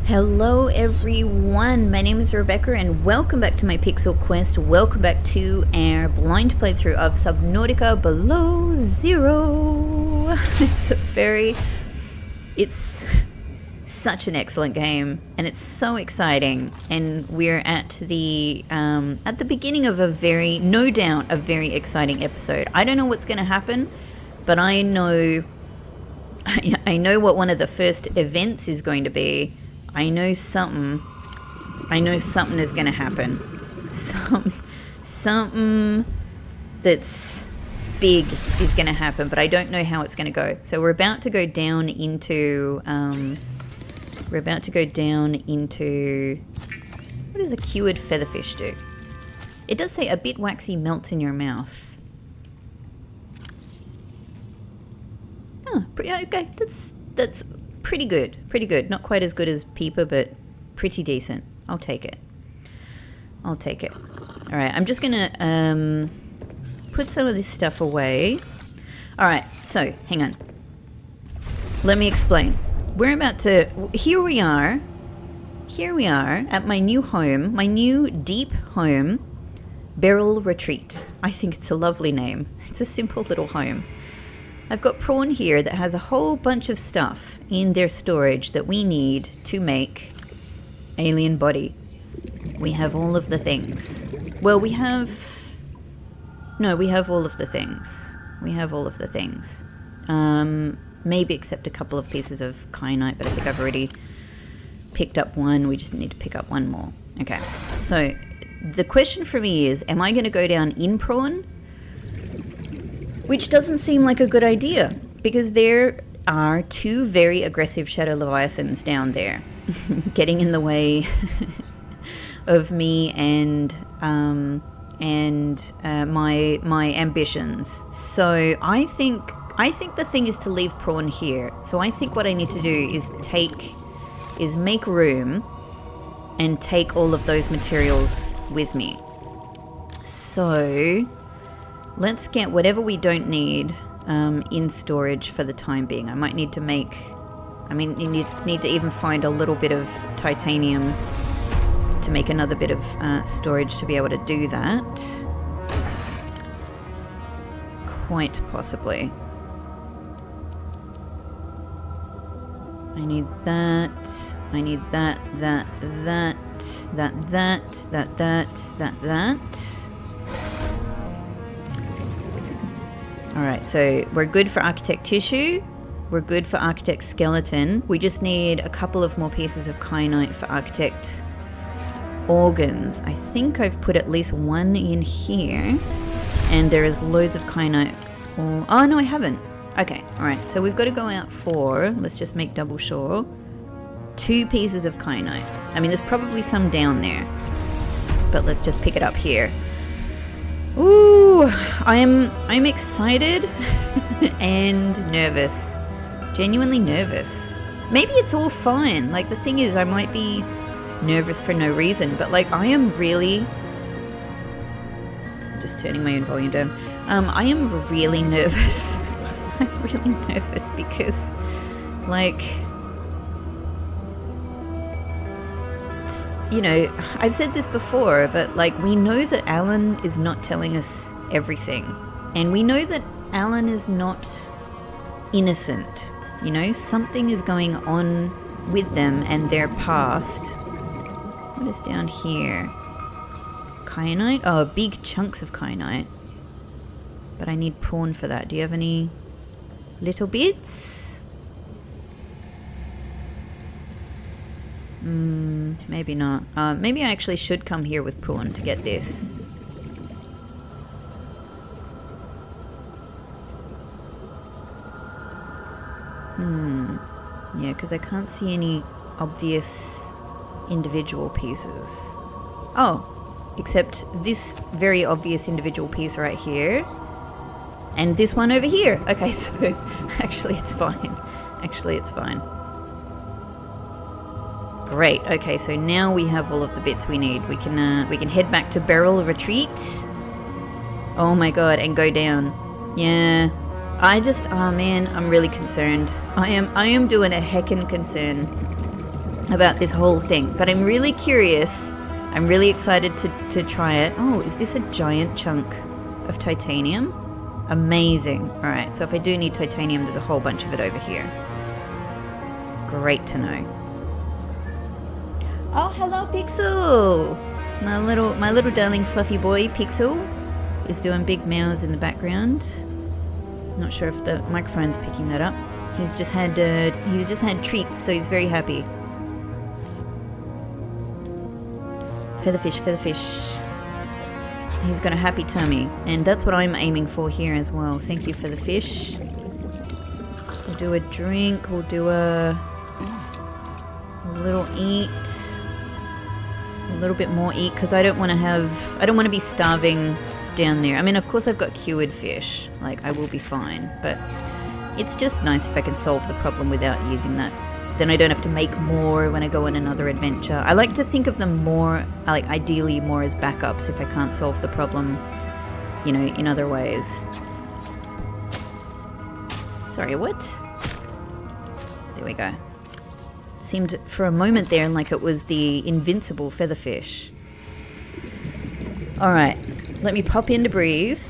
Hello everyone, my name is Rebecca and welcome back to my Pixel Quest. Welcome back to our blind playthrough of Subnautica Below Zero. It's such an excellent game and it's so exciting, and we're at the beginning of no doubt a very exciting episode. I don't know what's going to happen, but I know what one of the first events is going to be. I know something is going to happen. Something that's big is going to happen, but I don't know how it's going to go. So we're about to go down into what does a cured featherfish do? It does say a bit waxy melts in your mouth. Oh, okay. That's pretty good. Not quite as good as Peeper, but pretty decent. I'll take it. All right, I'm just gonna put some of this stuff away. All right, so hang on. Let me explain. Here we are at my new home, my new deep home, Beryl Retreat. I think it's a lovely name. It's a simple little home. I've got Prawn here that has a whole bunch of stuff in their storage that we need to make alien body. We have all of the things. Well, we have all of the things. Maybe except a couple of pieces of kyanite, but I think I've already picked up one. We just need to pick up one more. Okay, so the question for me is, am I going to go down in Prawn? Which doesn't seem like a good idea, because there are two very aggressive shadow leviathans down there getting in the way of me and my ambitions. So I think the thing is to leave Prawn here. So I think what I need to do is make room and take all of those materials with me. So let's get whatever we don't need in storage for the time being. I might need to need to even find a little bit of titanium to make another bit of storage to be able to do that. Quite possibly. I need that. I need that. Alright, so we're good for architect tissue. We're good for architect skeleton. We just need a couple of more pieces of kyanite for architect organs. I think I've put at least one in here. And there is loads of kyanite. Oh, no, I haven't. Okay, alright, so we've got to go out for, let's just make double sure, 2 pieces of kyanite. I mean, there's probably some down there, but let's just pick it up here. Ooh, I'm excited and nervous. Genuinely nervous. Maybe it's all fine. Like, the thing is, I might be nervous for no reason, but like, I'm just turning my own volume down. I am really nervous. I'm really nervous because, like, you know, I've said this before, but like, we know that Alan is not telling us everything, and we know that Alan is not innocent. You know, something is going on with them and their past. What is down here? Kyanite? Oh, big chunks of kyanite. But I need Prawn for that. Do you have any little bits? Maybe not. Maybe I actually should come here with Prawn to get this. Yeah, because I can't see any obvious individual pieces. Oh, except this very obvious individual piece right here. And this one over here. Okay, so actually it's fine. Great. Okay, so now we have all of the bits we need. We can head back to Beryl Retreat. Oh my god, and go down. Yeah. Oh man, I'm really concerned. I am doing a heckin' concern. about this whole thing, but I'm really curious. I'm really excited to try it. Oh, is this a giant chunk of titanium? Amazing. All right, so if I do need titanium, there's a whole bunch of it over here. Great to know. Oh, hello, Pixel. My little darling fluffy boy, Pixel, is doing big meows in the background. Not sure if the microphone's picking that up. He's just had treats, so he's very happy. Featherfish, featherfish. He's got a happy tummy, and that's what I'm aiming for here as well. Thank you for the fish. We'll do a drink. We'll do a little eat, a little bit more eat, because I don't want to be starving down there. I mean, of course I've got cured fish, like I will be fine, but it's just nice if I can solve the problem without using that. Then I don't have to make more when I go on another adventure. I like to think of them more, like ideally more as backups if I can't solve the problem, you know, in other ways. Sorry, what? There we go. Seemed for a moment there like it was the invincible featherfish. Alright, let me pop in to breathe.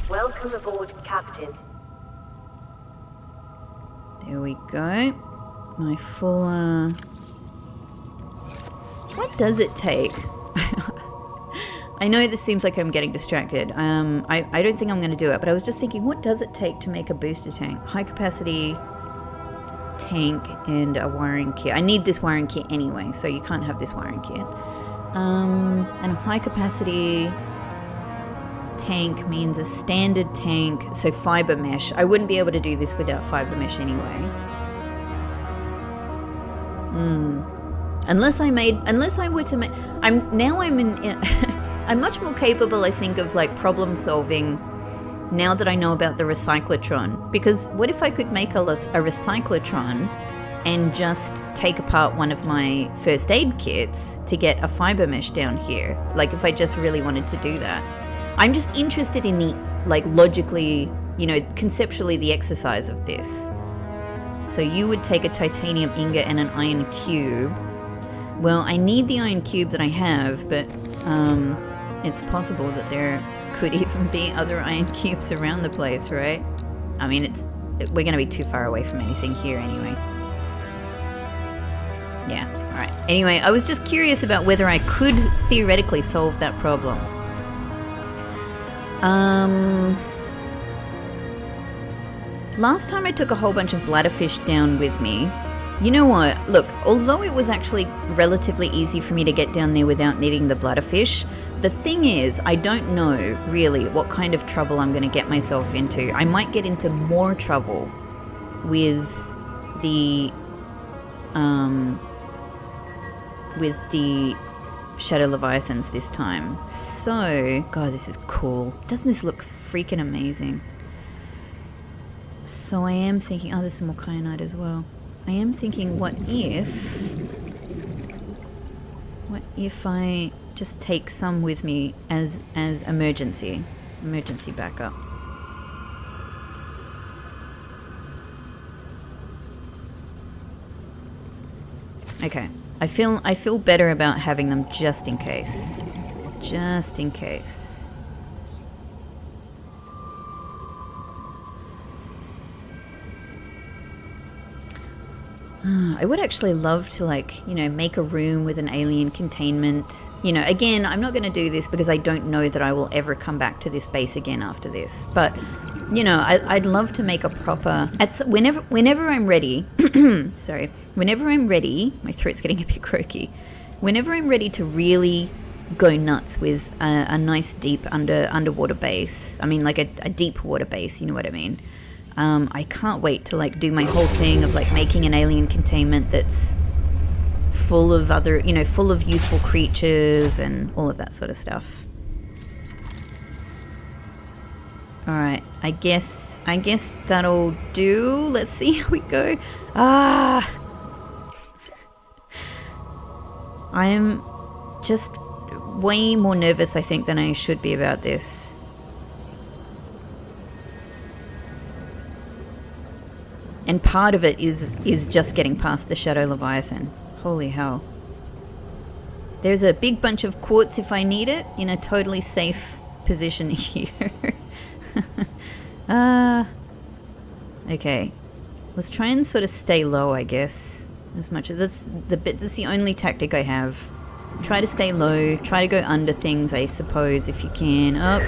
Welcome aboard, Captain. There we go. My full, What does it take? I know this seems like I'm getting distracted. I don't think I'm going to do it, but I was just thinking, what does it take to make a booster tank? High capacity tank and a wiring kit. I need this wiring kit anyway, so you can't have this wiring kit. And a high capacity tank means a standard tank, so fiber mesh. I wouldn't be able to do this without fiber mesh anyway. Unless I were to make, I'm much more capable, I think, of like problem solving now that I know about the recyclotron. Because what if I could make a recyclotron and just take apart one of my first aid kits to get a fiber mesh down here? Like if I just really wanted to do that. I'm just interested in the, like, logically, you know, conceptually the exercise of this. So you would take a titanium ingot and an iron cube. Well, I need the iron cube that I have, but it's possible that there could even be other iron cubes around the place, right? I mean, we're going to be too far away from anything here anyway. Yeah, alright. Anyway, I was just curious about whether I could theoretically solve that problem. Last time I took a whole bunch of bladderfish down with me. You know what? Look, although it was actually relatively easy for me to get down there without needing the bladderfish, the thing is, I don't know really what kind of trouble I'm going to get myself into. I might get into more trouble with the Shadow Leviathans this time. So, God, this is cool. Doesn't this look freaking amazing? So I am thinking, oh, there's some more kyanite as well. I am thinking, what if I just take some with me as emergency backup? Okay. I feel better about having them just in case. Just in case. I would actually love to, like, you know, make a room with an alien containment. You know, again, I'm not going to do this because I don't know that I will ever come back to this base again after this. But, you know, I'd love to make a proper... Whenever I'm ready... sorry. Whenever I'm ready... My throat's getting a bit croaky. Whenever I'm ready to really go nuts with a nice deep underwater base... I mean, like a deep water base, you know what I mean? I can't wait to, like, do my whole thing of, like, making an alien containment that's full of other, you know, full of useful creatures and all of that sort of stuff. Alright, I guess that'll do. Let's see how we go. I am just way more nervous, I think, than I should be about this. And part of it is just getting past the Shadow Leviathan. Holy hell. There's a big bunch of quartz if I need it, in a totally safe position here. Okay. Let's try and sort of stay low, I guess. As much as that's the only tactic I have. Try to stay low, try to go under things, I suppose, if you can. Up.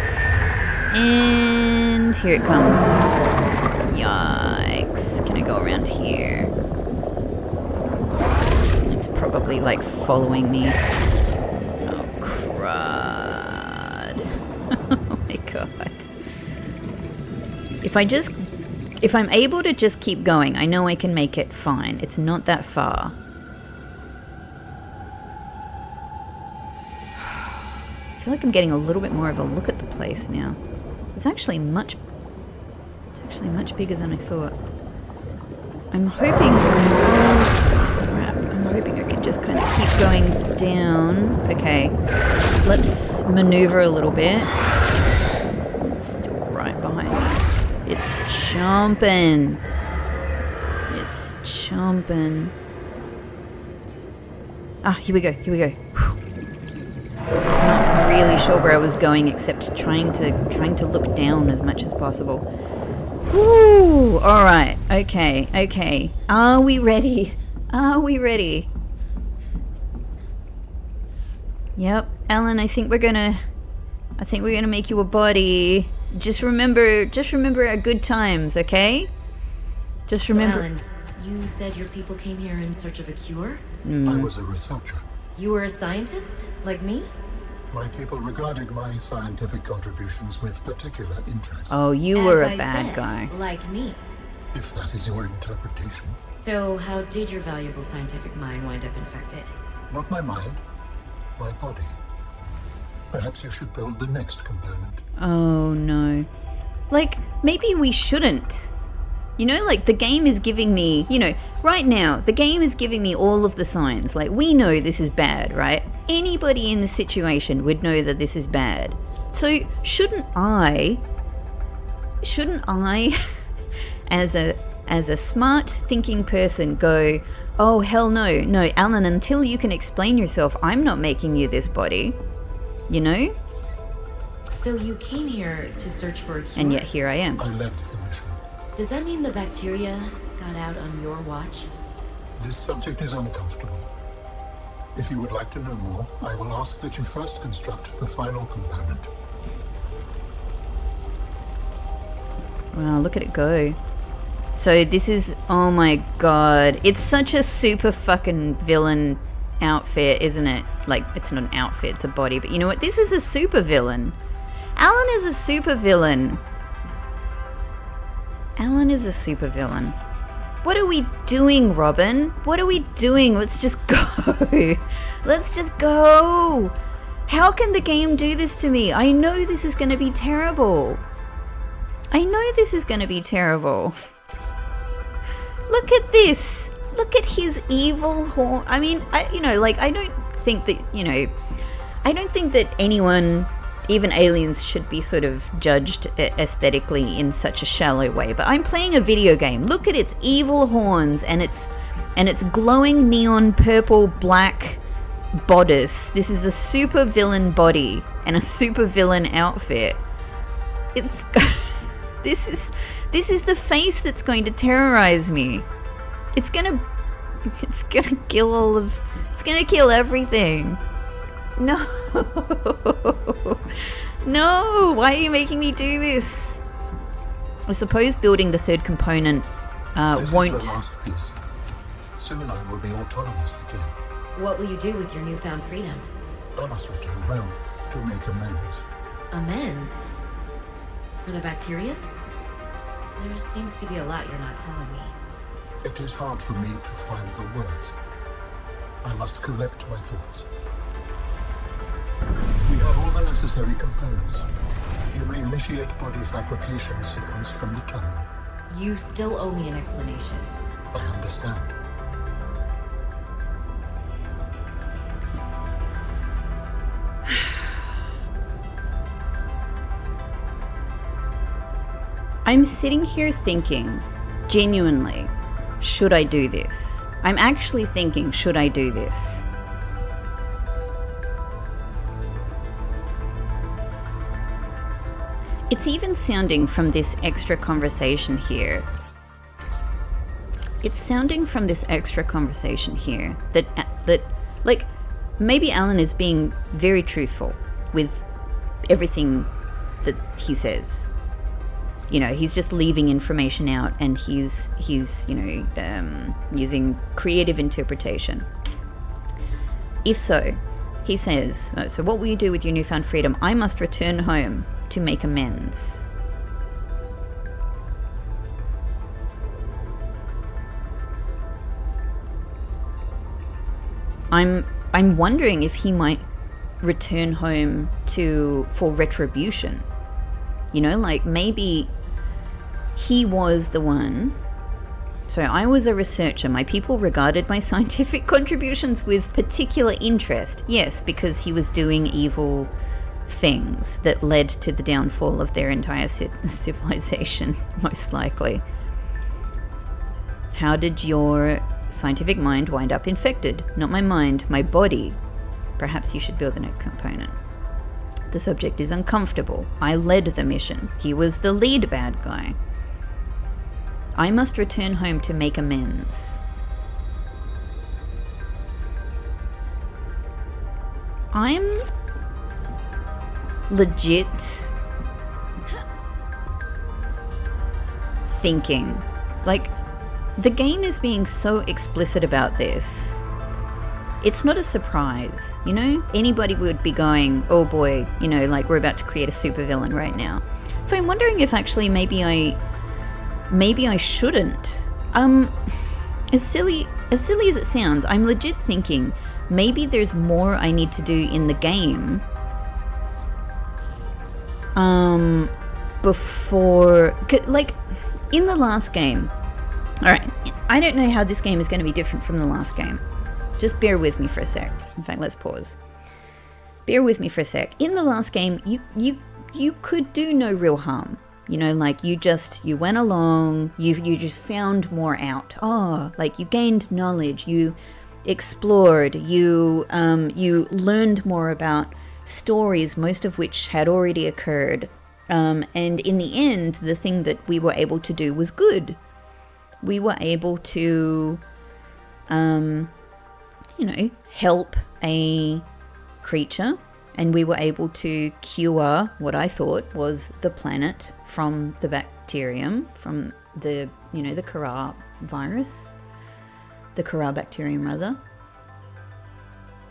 And here it comes. Yikes. Can I go around here? It's probably like following me. Oh, crud. Oh my god. If I'm able to just keep going, I know I can make it fine. It's not that far. I feel like I'm getting a little bit more of a look at the place now. It's actually much bigger than I thought. I'm hoping... Oh, crap. I'm hoping I can just kind of keep going down. Okay. Let's maneuver a little bit. It's still right behind me. It's chomping. It's chomping. Ah, here we go. Here we go. Whew. I was not really sure where I was going, except trying to look down as much as possible. Woo! All right. Okay. Okay. Are we ready? Are we ready? Yep, Alan. I think we're gonna make you a body. Just remember our good times, okay? Just remember. So, Alan, you said your people came here in search of a cure? I was a researcher. You were a scientist, like me? My people regarded my scientific contributions with particular interest. Oh, you were As a I bad said, guy. like me. If that is your interpretation. So, how did your valuable scientific mind wind up infected? Not my mind, my body. Perhaps you should build the next component. Oh no. Like, maybe we shouldn't. You know, like, the game is giving me, right now, the game is giving me all of the signs. Like, we know this is bad, right? Anybody in the situation would know that this is bad. So, shouldn't I, as a smart thinking person, go, oh, hell no, Alan, until you can explain yourself, I'm not making you this body. You know? So you came here to search for a cure? And yet here I am. I led the mission. Does that mean the bacteria got out on your watch? This subject is uncomfortable. If you would like to know more, I will ask that you first construct the final component. Wow, look at it go. So this is, oh my god, it's such a super fucking villain outfit, isn't it? Like, it's not an outfit, it's a body, but you know what? This is a super villain. Alan is a super villain. Alan is a super villain. What are we doing, Robin? What are we doing? Let's just go. Let's just go. How can the game do this to me? I know this is going to be terrible. I know this is going to be terrible. Look at this. Look at his evil horn. I mean, I don't think that anyone, even aliens, should be sort of judged aesthetically in such a shallow way. But I'm playing a video game. Look at its evil horns and its glowing neon purple black bodice. This is a super villain body and a super villain outfit. It's this is the face that's going to terrorize me. It's gonna kill everything. No. No, why are you making me do this? I suppose building the third component won't... This is the last piece. Soon I will be autonomous again. What will you do with your newfound freedom? I must return home to make amends. Amends? For the bacteria? There seems to be a lot you're not telling me. It is hard for me to find the words. I must collect my thoughts. We have all the necessary components. You may initiate body fabrication sequence from the terminal. You still owe me an explanation. I understand. I'm sitting here thinking, genuinely, should I do this? I'm actually thinking, should I do this? It's even sounding from this extra conversation here. It's sounding from this extra conversation here that like, maybe Alan is being very truthful with everything that he says. You know, he's just leaving information out, and he's using creative interpretation. If so, he says, so what will you do with your newfound freedom? I must return home to make amends. I'm wondering if he might return home for retribution. You know, like maybe he was the one. So I was a researcher. My people regarded my scientific contributions with particular interest. Yes, because he was doing evil things that led to the downfall of their entire civilization, most likely. How did your scientific mind wind up infected? Not my mind, my body. Perhaps you should build a net component. The subject is uncomfortable. I led the mission. He was the lead bad guy. I must return home to make amends. I'm legit thinking, like, the game is being so explicit about this. It's not a surprise, you know? Anybody would be going, oh boy, you know, like we're about to create a supervillain right now. So I'm wondering if actually maybe I shouldn't. As silly as it sounds, I'm legit thinking maybe there's more I need to do in the game before, like in the last game. All right, I don't know how this game is going to be different from the last game. Just bear with me for a sec. In fact, let's pause. Bear with me for a sec. In the last game, you could do no real harm. You know, like you went along, you just found more out. Oh, like you gained knowledge, you explored, you learned more about stories, most of which had already occurred. And in the end, the thing that we were able to do was good. We were able to, help a creature, and we were able to cure what I thought was the planet from the bacterium, from the Kara virus, the Kara bacterium rather.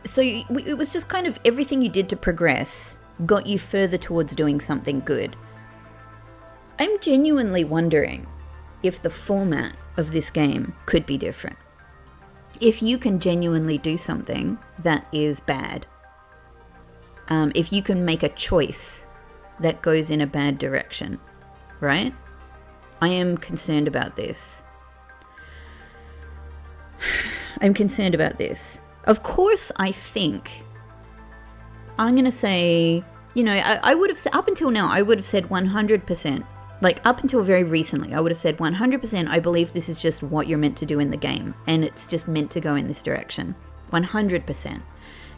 So it was just kind of everything you did to progress got you further towards doing something good. I'm genuinely wondering if the format of this game could be different. If you can genuinely do something that is bad, if you can make a choice that goes in a bad direction, right? I am concerned about this. I'm concerned about this. Of course, I think I'm going to say, I would have said, up until now, I would have said 100%. Like, up until very recently, I would have said 100% I believe this is just what you're meant to do in the game, and it's just meant to go in this direction. 100%.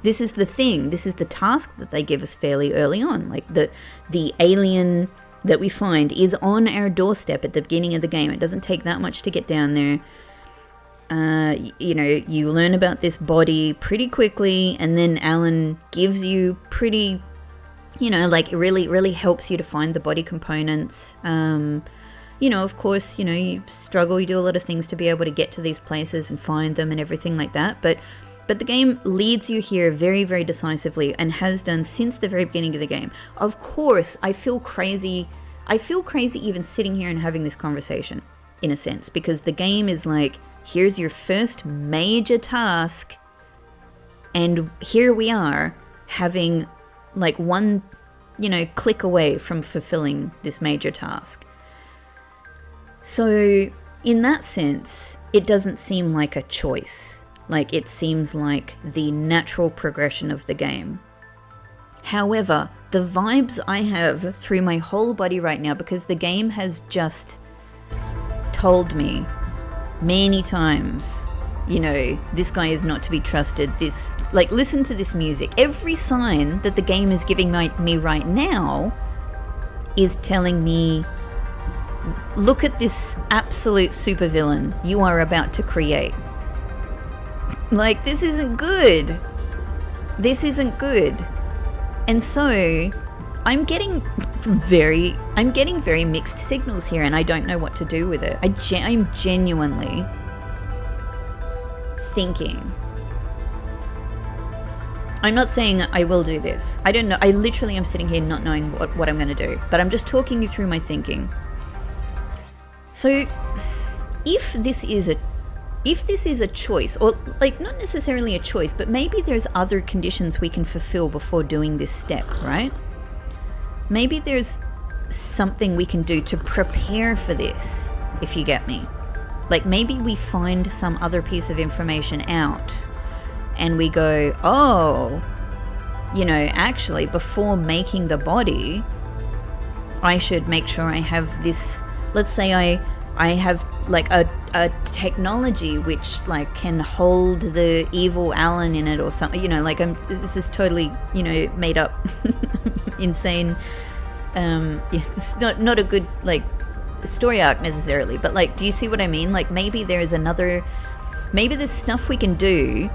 This is the thing, this is the task that they give us fairly early on. Like, the alien that we find is on our doorstep at the beginning of the game. It doesn't take that much to get down there. You learn about this body pretty quickly, and then Alan gives you pretty... it really helps you to find the body components. Of course, you struggle, you do a lot of things to be able to get to these places and find them and everything like that. But the game leads you here very, very decisively, and has done since the very beginning of the game. Of course, I feel crazy even sitting here and having this conversation, in a sense, because the game is like, here's your first major task, and here we are having like one, click away from fulfilling this major task. So in that sense, it doesn't seem like a choice. Like, it seems like the natural progression of the game. However, the vibes I have through my whole body right now, because the game has just told me many times, you know, this guy is not to be trusted. This, like, listen to this music. Every sign that the game is giving me right now is telling me, look at this absolute supervillain you are about to create. Like, this isn't good. This isn't good. And so I'm getting very mixed signals here, and I don't know what to do with it. I'm genuinely thinking. I'm not saying I will do this. I don't know. I literally am sitting here not knowing what I'm going to do, but I'm just talking you through my thinking. So if this is a choice, or like not necessarily a choice, but maybe there's other conditions we can fulfill before doing this step, right? Maybe there's something we can do to prepare for this, if you get me. Like maybe we find some other piece of information out and we go, oh, you know, actually before making the body, I should make sure I have this, let's say I have like a technology which like can hold the evil Alan in it or something, you know, like this is totally, you know, made up insane, it's not a good like story arc necessarily, but like, do you see what I mean? Like maybe there's stuff we can do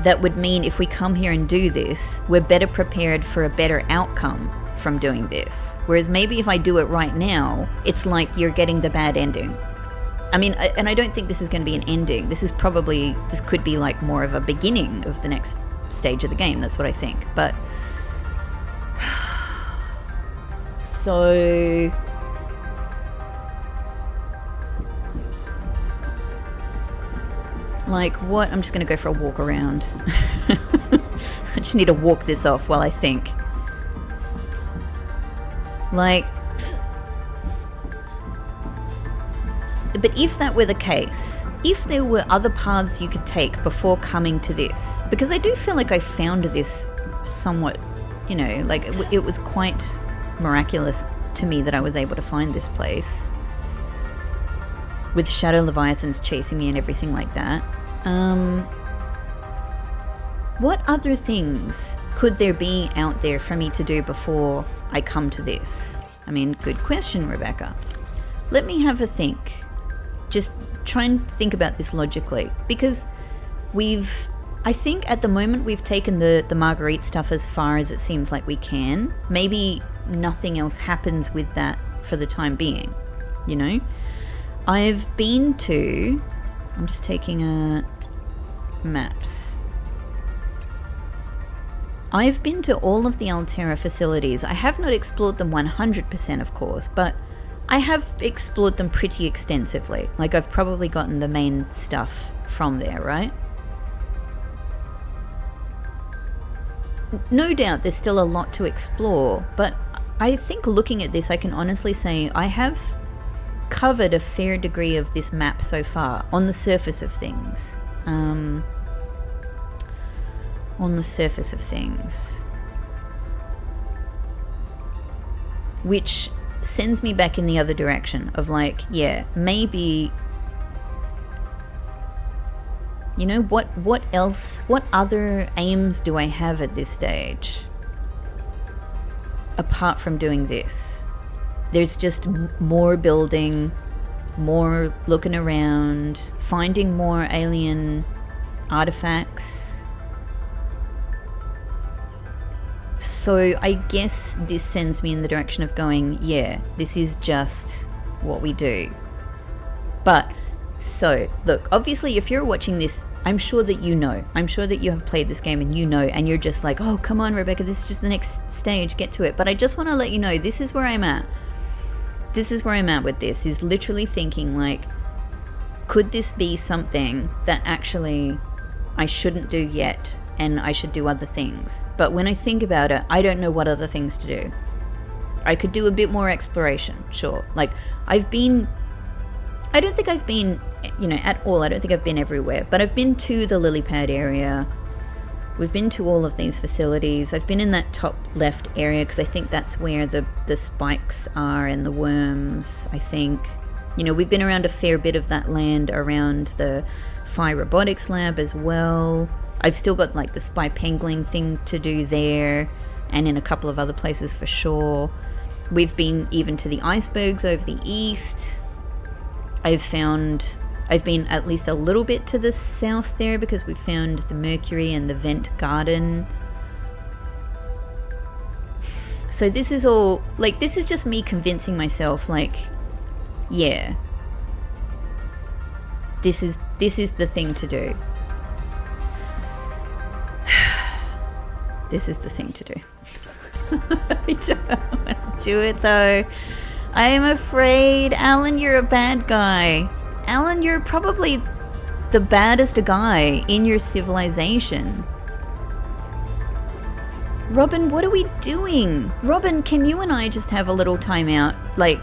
that would mean if we come here and do this, we're better prepared for a better outcome from doing this. Whereas maybe if I do it right now, it's like you're getting the bad ending. I mean, and I don't think this is going to be an ending. This could be like more of a beginning of the next stage of the game. That's what I think. But so like what? I'm just going to go for a walk around. I just need to walk this off while I think. Like, but if that were the case, if there were other paths you could take before coming to this, because I do feel like I found this somewhat, you know, like it was quite miraculous to me that I was able to find this place with shadow leviathans chasing me and everything like that. What other things could there be out there for me to do before I come to this? I mean, good question, Rebecca. Let me have a think. Just try and think about this logically, because I think at the moment we've taken the Marguerite stuff as far as it seems like we can. Maybe nothing else happens with that for the time being, you know? I'm just taking maps. I've been to all of the Altera facilities. I have not explored them 100%, of course, but I have explored them pretty extensively. Like, I've probably gotten the main stuff from there, right? No doubt there's still a lot to explore, but I think looking at this, I can honestly say I have covered a fair degree of this map so far, on the surface of things. Which sends me back in the other direction of like, yeah, maybe, you know, what else, what other aims do I have at this stage apart from doing this? There's just more building, more looking around, finding more alien artifacts. So I guess this sends me in the direction of going, yeah, this is just what we do. But, so, look, obviously if you're watching this, I'm sure that you know. I'm sure that you have played this game and you know, and you're just like, oh, come on, Rebecca, this is just the next stage, get to it. But I just want to let you know, this is where I'm at. This is where I'm at with this, is literally thinking like, could this be something that actually I shouldn't do yet? And I should do other things. But when I think about it, I don't know what other things to do. I could do a bit more exploration, sure. Like, I don't think I've been, you know, at all. I don't think I've been everywhere. But I've been to the lily pad area. We've been to all of these facilities. I've been in that top left area because I think that's where the spikes are and the worms, I think. You know, we've been around a fair bit of that land around the Phi Robotics Lab as well. I've still got like the spy pangolin thing to do there, and in a couple of other places for sure. We've been even to the icebergs over the east. I've been at least a little bit to the south there because we found the Mercury and the Vent Garden. So this is all, like, this is just me convincing myself, like, yeah, this is the thing to do. This is the thing to do. I don't want to do it though. I am afraid. Alan, you're a bad guy. Alan, you're probably the baddest guy in your civilization. Robin, what are we doing? Robin, can you and I just have a little time out? Like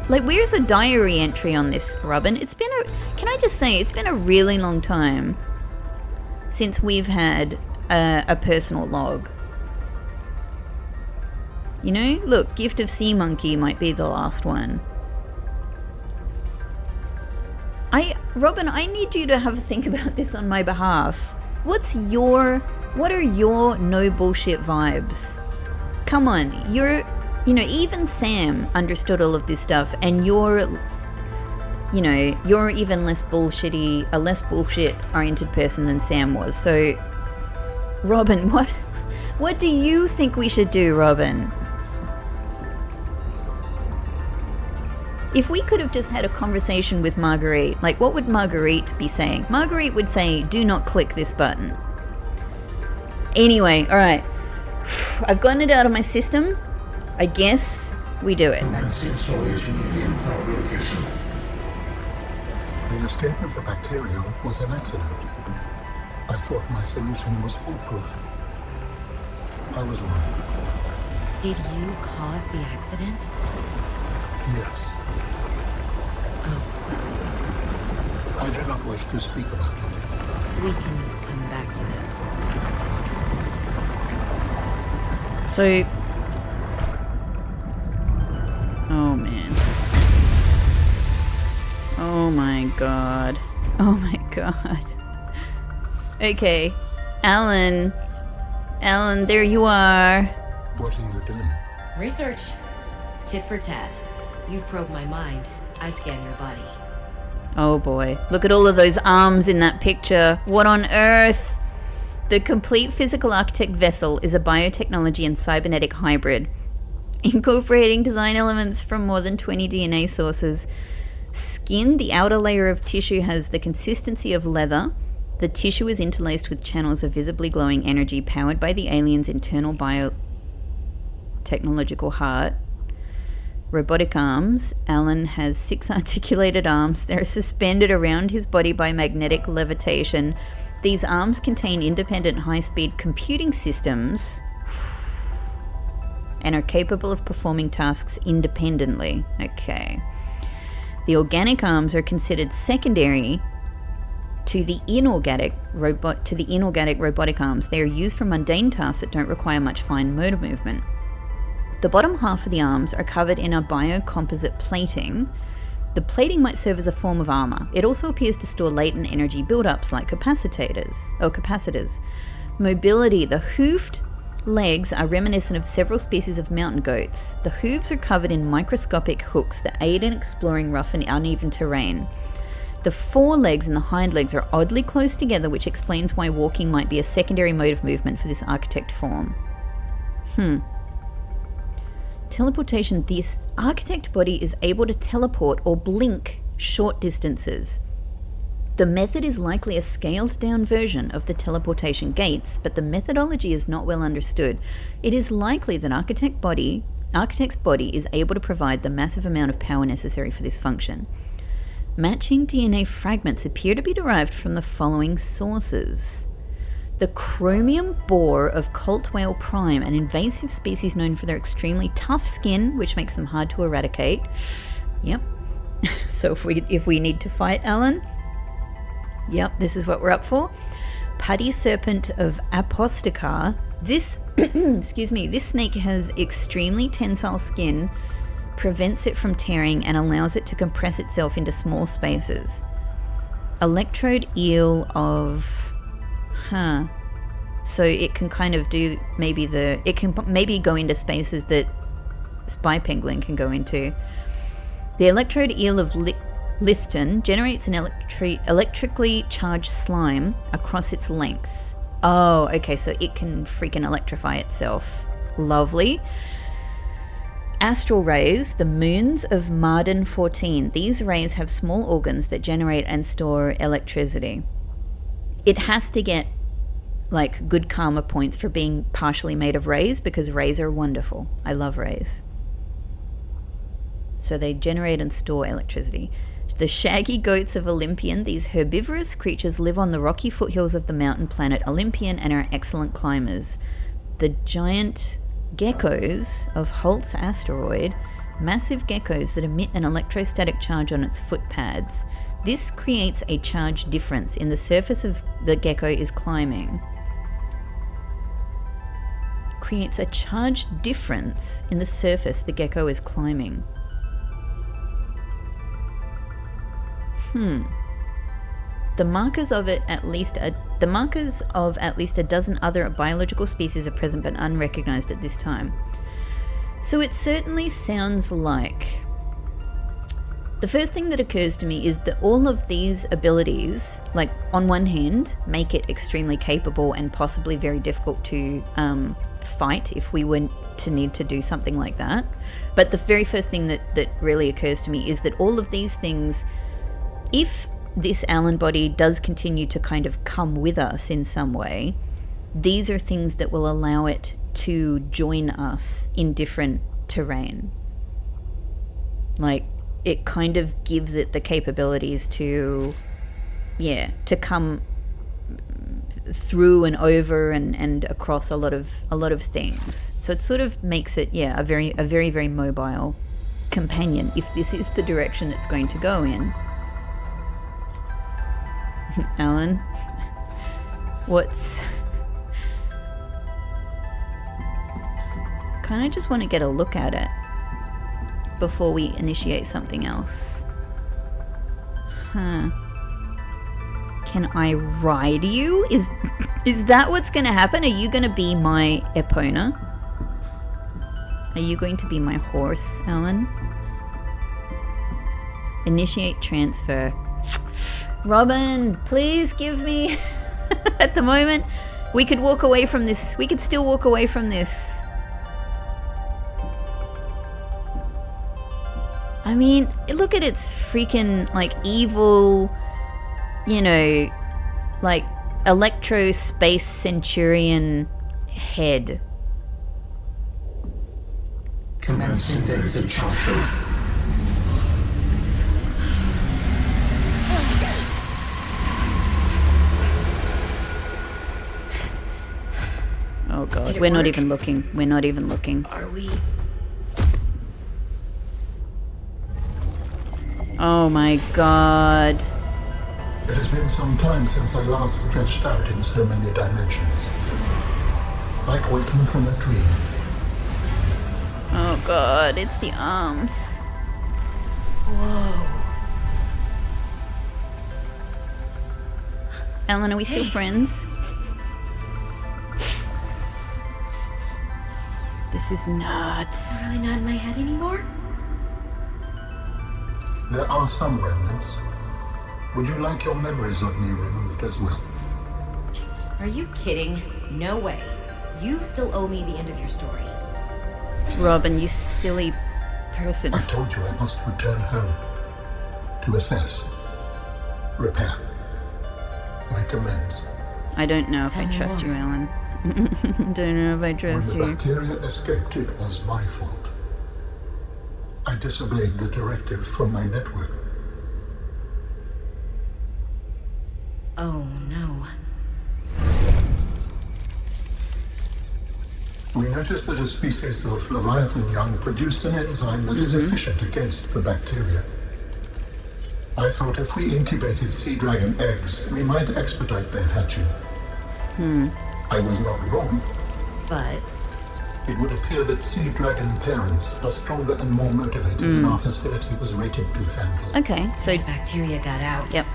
where's a diary entry on this, Robin? Can I just say, it's been a really long time since we've had a personal log. You know, look, Gift of Sea Monkey might be the last one. Robin, I need you to have a think about this on my behalf. What are your no bullshit vibes? Come on, even Sam understood all of this stuff, and you're even a less bullshit oriented person than Sam was. So, Robin, what do you think we should do, Robin? If we could have just had a conversation with Marguerite, like, what would Marguerite be saying? Marguerite would say, do not click this button. Anyway, alright. I've gotten it out of my system. I guess we do it. The escape of the bacteria was an accident. I thought my solution was foolproof. I was wrong. Did you cause the accident? Yes. I do not wish to speak about it. We can come back to this. So... oh man. Oh my god. Oh my god. Okay. Alan, there you are. What are you doing? Research. Tit for tat. You've probed my mind. I scan your body. Oh boy. Look at all of those arms in that picture. What on earth? The Complete Physical Architect vessel is a biotechnology and cybernetic hybrid, incorporating design elements from more than 20 DNA sources. Skin, the outer layer of tissue, has the consistency of leather. The tissue is interlaced with channels of visibly glowing energy powered by the alien's internal biotechnological heart. Robotic arms. Alan has 6 articulated arms. They're suspended around his body by magnetic levitation. These arms contain independent high-speed computing systems and are capable of performing tasks independently. Okay. The organic arms are considered secondary to the inorganic robotic arms. They are used for mundane tasks that don't require much fine motor movement. The bottom half of the arms are covered in a biocomposite plating. The plating might serve as a form of armor. It also appears to store latent energy buildups like capacitors. Mobility. The hoofed legs are reminiscent of several species of mountain goats. The hooves are covered in microscopic hooks that aid in exploring rough and uneven terrain. The forelegs and the hind legs are oddly close together, which explains why walking might be a secondary mode of movement for this architect form. Teleportation. This architect body is able to teleport or blink short distances. The method is likely a scaled down version of the teleportation gates, but the methodology is not well understood. It is likely that architect's body is able to provide the massive amount of power necessary for this function. Matching DNA fragments appear to be derived from the following sources. The chromium boar of Colt whale prime, an invasive species known for their extremely tough skin, which makes them hard to eradicate. Yep. So if we need to fight Alan, yep, this is what we're up for. Putty serpent of Apostica. This, this snake has extremely tensile skin, prevents it from tearing and allows it to compress itself into small spaces. Electrode eel of... So it can kind of do it can maybe go into spaces that spy pangolin can go into. The electrode eel of Liston generates an electrically charged slime across its length. Oh, okay, so it can freaking electrify itself. Lovely. Astral rays, the moons of Marden 14. These rays have small organs that generate and store electricity. It has to get like good karma points for being partially made of rays, because rays are wonderful. I love rays. So they generate and store electricity. The shaggy goats of Olympian. These herbivorous creatures live on the rocky foothills of the mountain planet Olympian and are excellent climbers. The giant geckos of Holt's asteroid. Massive geckos that emit an electrostatic charge on its foot pads. This creates a charge difference in the surface of the gecko is climbing. Creates a charge difference in the surface the gecko is climbing. The markers of at least a dozen other biological species are present but unrecognized at this time. So it certainly sounds like... The first thing that occurs to me is that all of these abilities, like on one hand, make it extremely capable and possibly very difficult to fight if we were to need to do something like that. But the very first thing that really occurs to me is that all of these things, if this Allen body does continue to kind of come with us in some way, these are things that will allow it to join us in different terrain. Like, it kind of gives it the capabilities to come through and over and across a lot of things. So it sort of makes it a very, very mobile companion, if this is the direction it's going to go in. Alan, kind of just want to get a look at it before we initiate something else. Can I ride you? Is that what's going to happen? Are you going to be my Epona? Are you going to be my horse, Alan? Initiate transfer. Robin, please give me... At the moment, we could walk away from this. We could still walk away from this. I mean, look at its freaking, like, evil, like, electro-space centurion head. Commencing data transfer. Oh god, we're not even looking. We're not even looking. Are we? Oh my god. It has been some time since I last stretched out in so many dimensions. Like waking from a dream. Oh god, it's the arms. Whoa. Alan, are we still friends? This is nuts. Really not in my head anymore? There are some remnants. Would you like your memories of me removed as well? Are you kidding? No way. You still owe me the end of your story. Robin, you silly person. I told you I must return home. To assess. Repair. Make amends. I don't know if I trust you, Alan. Don't know if I trust When you. the bacteria escaped, it was my fault. I disobeyed the directive from my network. Oh no. We noticed that a species of Leviathan young produced an enzyme that is efficient against the bacteria. I thought if we incubated sea dragon eggs, we might expedite their hatching. I was not wrong. But It would appear that sea dragon parents are stronger and more motivated than our facility was rated to handle. Okay, so The bacteria got out. yep.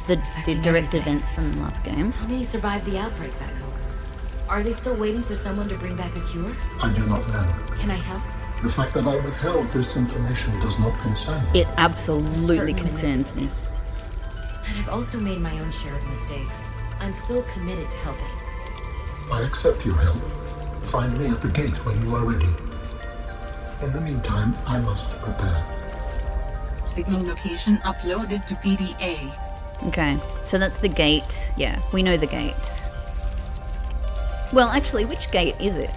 The Affecting direct everything. events from the last game. How many survived the outbreak back home? Are they still waiting for someone to bring back a cure? I do not know. Can I help? The fact that I withheld this information does not concern me. It absolutely Certainly. concerns me. And I've also made my own share of mistakes. I'm still committed to helping. I accept your help. Find me at the gate when you are ready. In the meantime, I must prepare. Signal location uploaded to PDA. Okay, so that's the gate. Yeah, we know the gate. Well, actually, which gate is it?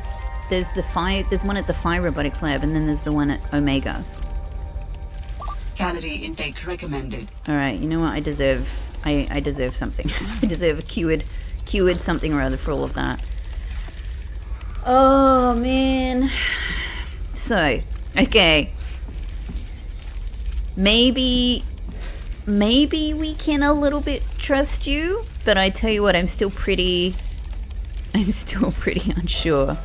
There's There's one at the Phi Robotics Lab, and then there's the one at Omega. Calorie intake recommended. All right, you know what? I deserve something. I deserve a cured something or other for all of that. Oh man. So, okay. Maybe we can a little bit trust you, but I tell you what, I'm still pretty unsure.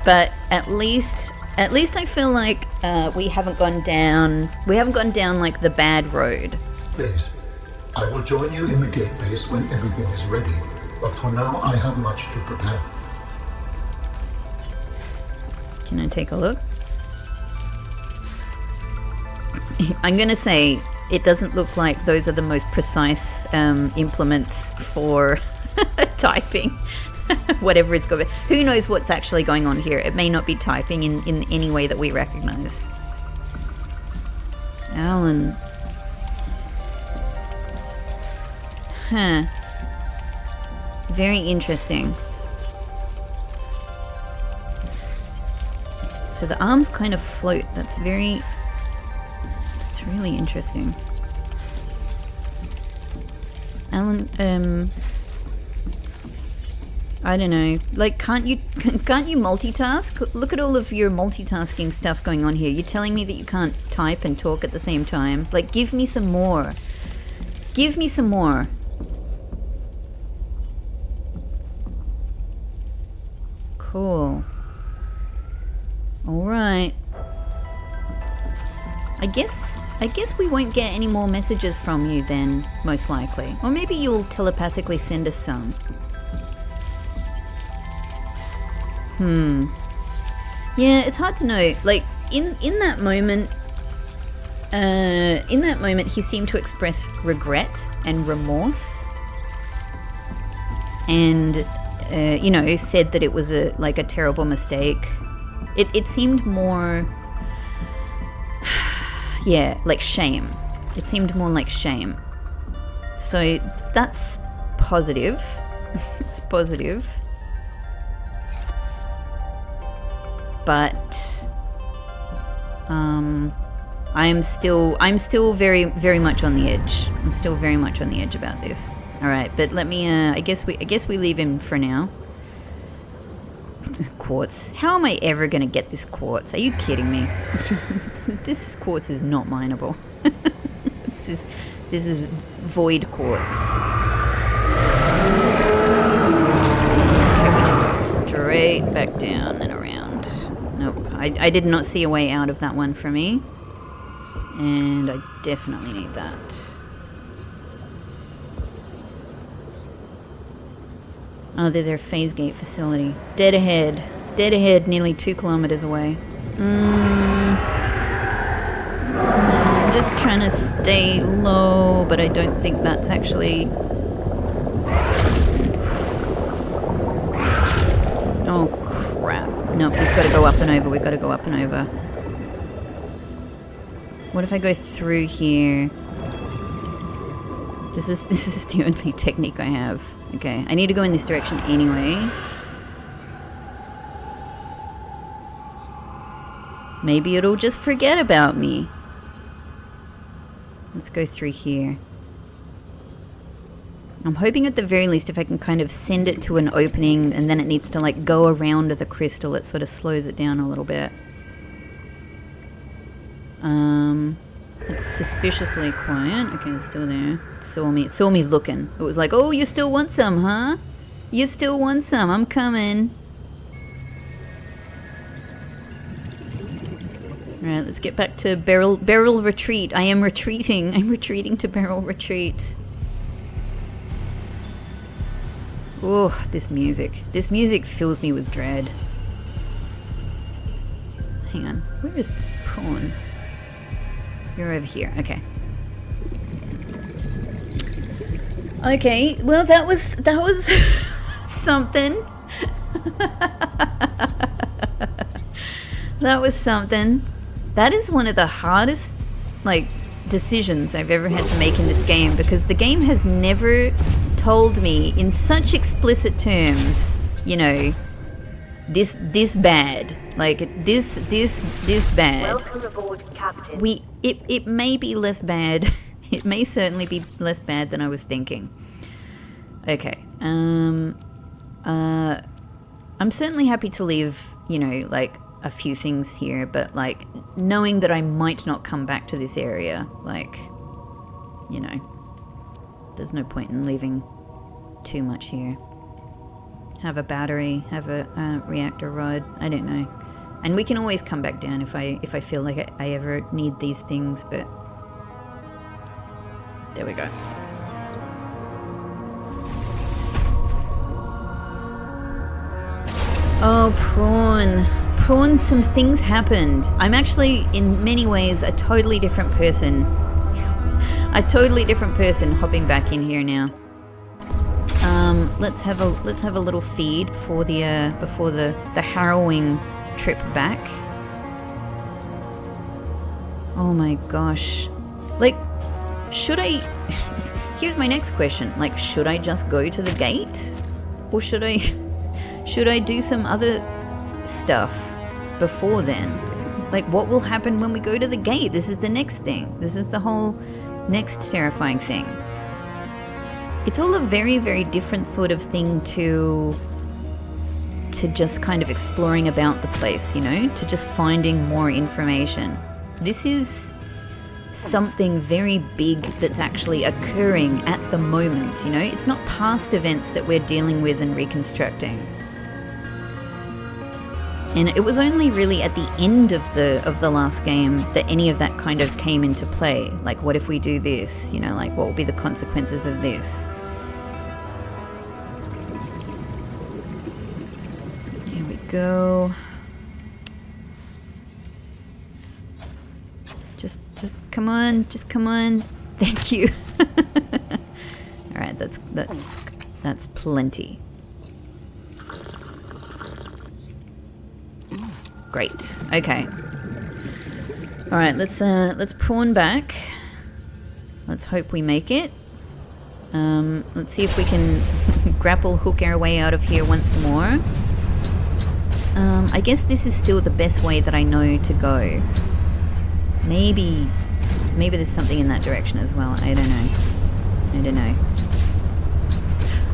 But at least I feel like we haven't gone down like the bad road. Please, I will join you in the gate base when everything is ready. But for now, I have much to prepare. Can I take a look? I'm gonna say it doesn't look like those are the most precise implements for typing. Whatever it's going. Who knows what's actually going on here? It may not be typing in any way that we recognize. Alan. Huh. Very interesting. So the arms kind of float. That's really interesting. Alan, I don't know. Like, can't you multitask? Look at all of your multitasking stuff going on here. You're telling me that you can't type and talk at the same time? Like, give me some more. Give me some more. Cool. All right. I guess we won't get any more messages from you then, most likely. Or maybe you'll telepathically send us some. Yeah, it's hard to know. Like, in that moment, he seemed to express regret and remorse. And, said that it was a terrible mistake. It seemed more... yeah, like shame. It seemed more like shame. So that's positive. It's positive. But I'm still very, very much on the edge. I'm still very much on the edge about this. All right, but let me. I guess we leave him for now. Quartz. How am I ever gonna get this quartz? Are you kidding me? This quartz is not mineable. This is void quartz. Okay, we just go straight back down and around. Nope, I did not see a way out of that one for me, and I definitely need that. Oh, there's our phase gate facility. Dead ahead, nearly 2 kilometers away. I'm just trying to stay low, but I don't think that's actually... Oh, crap. No, we've got to go up and over. What if I go through here? This is the only technique I have. Okay, I need to go in this direction anyway. Maybe it'll just forget about me. Let's go through here. I'm hoping at the very least if I can kind of send it to an opening and then it needs to like go around the crystal, it sort of slows it down a little bit. It's suspiciously quiet. Okay, it's still there. It saw me looking. It was like, oh, you still want some, huh? You still want some? I'm coming. Alright, let's get back to barrel retreat. I am retreating. I'm retreating to barrel retreat. Oh, this music. This music fills me with dread. Hang on. Where is Prawn? You're over here. Okay. Okay, well that was something. That was something. That is one of the hardest like decisions I've ever had to make in this game, because the game has never told me in such explicit terms, you know, this bad, like this bad. Welcome aboard, Captain. It may be less bad. It may certainly be less bad than I was thinking. Okay. I'm certainly happy to leave, you know, like a few things here, but like knowing that I might not come back to this area, like, you know, there's no point in leaving too much here. Have a battery, have a reactor rod, I don't know. And we can always come back down if I feel like I ever need these things, but there we go. Oh, Prawn, some things happened. I'm actually, in many ways, a totally different person. A totally different person hopping back in here now. Let's have a little feed for the before the harrowing trip back. Oh my gosh. Like, should I... Here's my next question. Like, should I just go to the gate? Or should I do some other stuff before then? Like, what will happen when we go to the gate? This is the next thing. This is the whole next terrifying thing. It's all a very, very different sort of thing to just kind of exploring about the place, you know? To just finding more information. This is something very big that's actually occurring at the moment, you know? It's not past events that we're dealing with and reconstructing. And it was only really at the end of the last game that any of that kind of came into play. Like, what if we do this? You know, like, what will be the consequences of this? Here we go. Just come on, just come on. Thank you. All right, that's plenty. Great. Okay. All right. Let's prawn back. Let's hope we make it. Let's see if we can grapple hook our way out of here once more. I guess this is still the best way that I know to go. Maybe there's something in that direction as well. I don't know.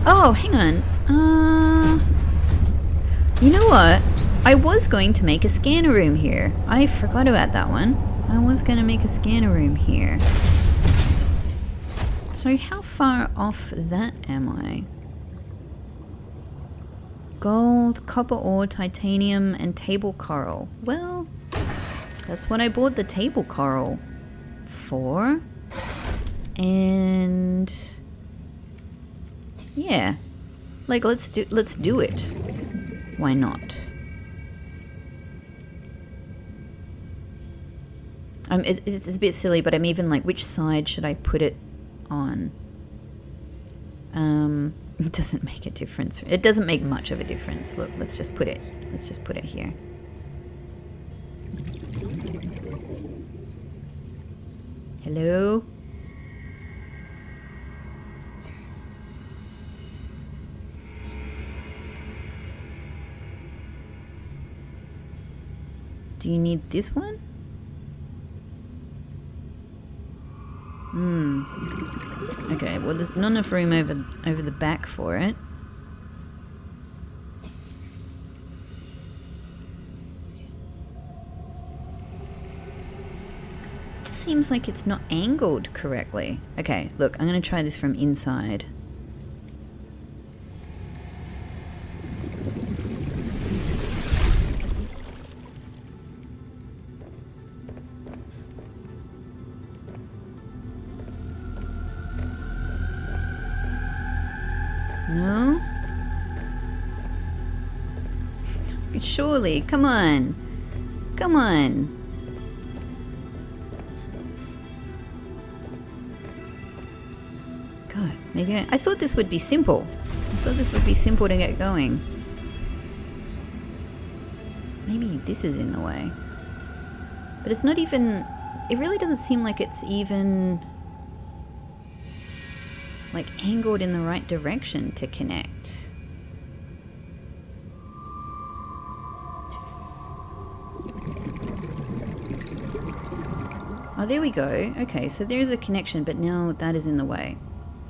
Oh, hang on. You know what? I was going to make a scanner room here. I forgot about that one. I was going to make a scanner room here. So how far off that am I? Gold, copper ore, titanium, and table coral. Well, that's what I bought the table coral for. And yeah, like let's do it. Why not? It's a bit silly, but I'm even like, which side should I put it on? It doesn't make a difference. It doesn't make much of a difference. Look, let's just put it here. Hello? Do you need this one? Okay, well there's not enough room over the back for it. Just seems like it's not angled correctly. Okay, look, I'm gonna try this from inside. Surely, come on. Come on. God, maybe I thought this would be simple. I thought this would be simple to get going. Maybe this is in the way. But it's not even... It really doesn't seem like it's even... like angled in the right direction to connect. Oh, there we go. Okay, so there's a connection, but now that is in the way.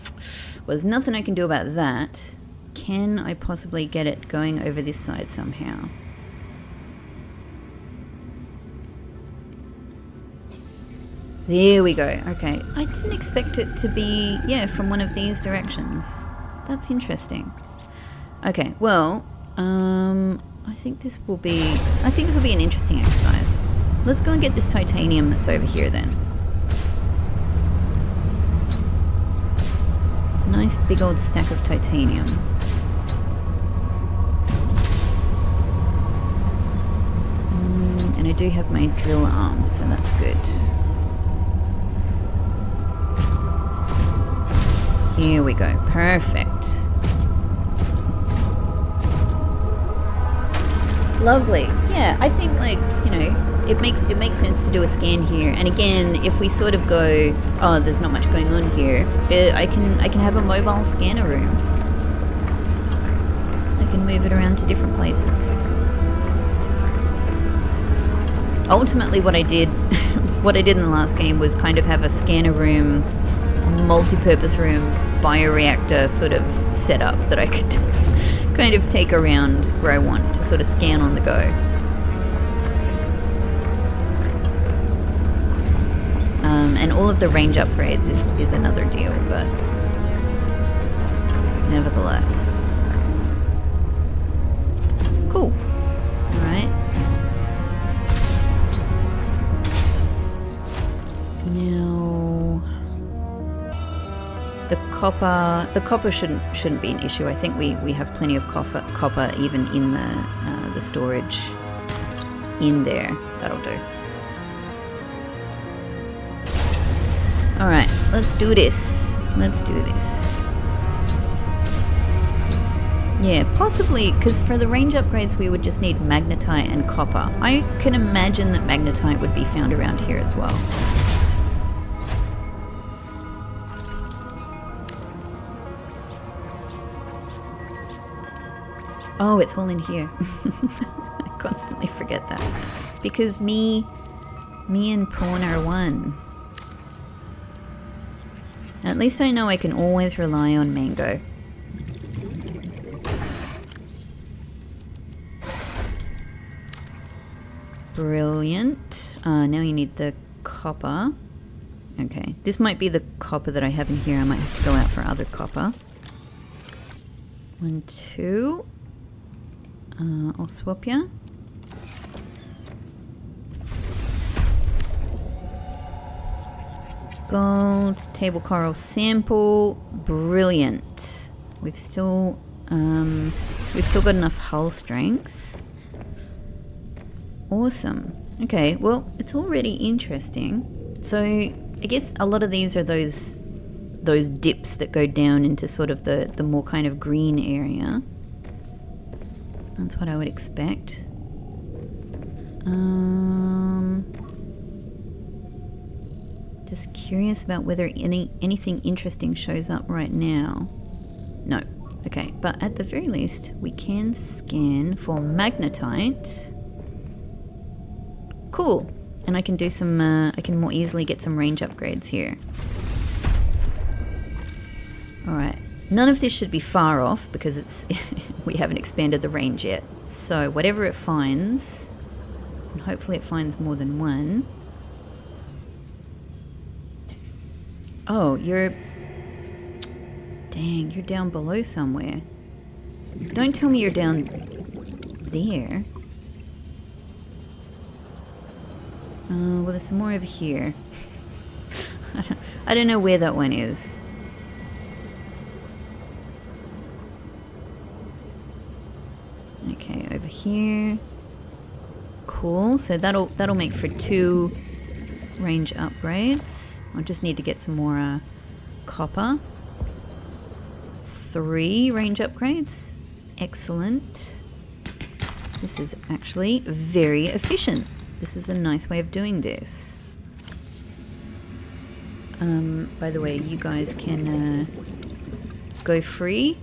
Well, there's nothing I can do about that. Can I possibly get it going over this side somehow? There we go. Okay. I didn't expect it to be, yeah, from one of these directions. That's interesting. Okay, well, I think this will be an interesting exercise. Let's go and get this titanium that's over here then. Nice big old stack of titanium. And I do have my drill arm, so that's good. Here we go. Perfect. Lovely. Yeah, I think, like, you know, it makes sense to do a scan here. And again, if we sort of go, oh, there's not much going on here, I can have a mobile scanner room. I can move it around to different places. Ultimately, what I did in the last game was kind of have a scanner room, multi-purpose room, bioreactor sort of setup that I could kind of take around where I want to sort of scan on the go. And all of the range upgrades is another deal, but nevertheless. Cool. Alright. Now... The copper shouldn't be an issue. I think we have plenty of copper even in the storage in there. That'll do. All right, let's do this. Let's do this. Yeah, possibly because for the range upgrades we would just need magnetite and copper. I can imagine that magnetite would be found around here as well. Oh, it's all in here. I constantly forget that. Because me and Prawn are one. At least I know I can always rely on Mango. Brilliant. Now you need the copper. Okay, this might be the copper that I have in here. I might have to go out for other copper. 1, 2... I'll swap ya. Gold, table coral sample, brilliant. We've still got enough hull strength. Awesome. Okay, well, it's already interesting. So I guess a lot of these are those dips that go down into sort of the more kind of green area. That's what I would expect. Just curious about whether anything interesting shows up right now. No. Okay, but at the very least, we can scan for magnetite. Cool. And I can do some, I can more easily get some range upgrades here. Alright. None of this should be far off because it's we haven't expanded the range yet. So whatever it finds, and hopefully it finds more than one. Oh, you're... Dang, you're down below somewhere. Don't tell me you're down there. Well, there's some more over here. I don't know where that one is. Okay, over here. Cool. So that'll make for 2 range upgrades. I'll just need to get some more copper. 3 range upgrades. Excellent. This is actually very efficient. This is a nice way of doing this. By the way, you guys can go free.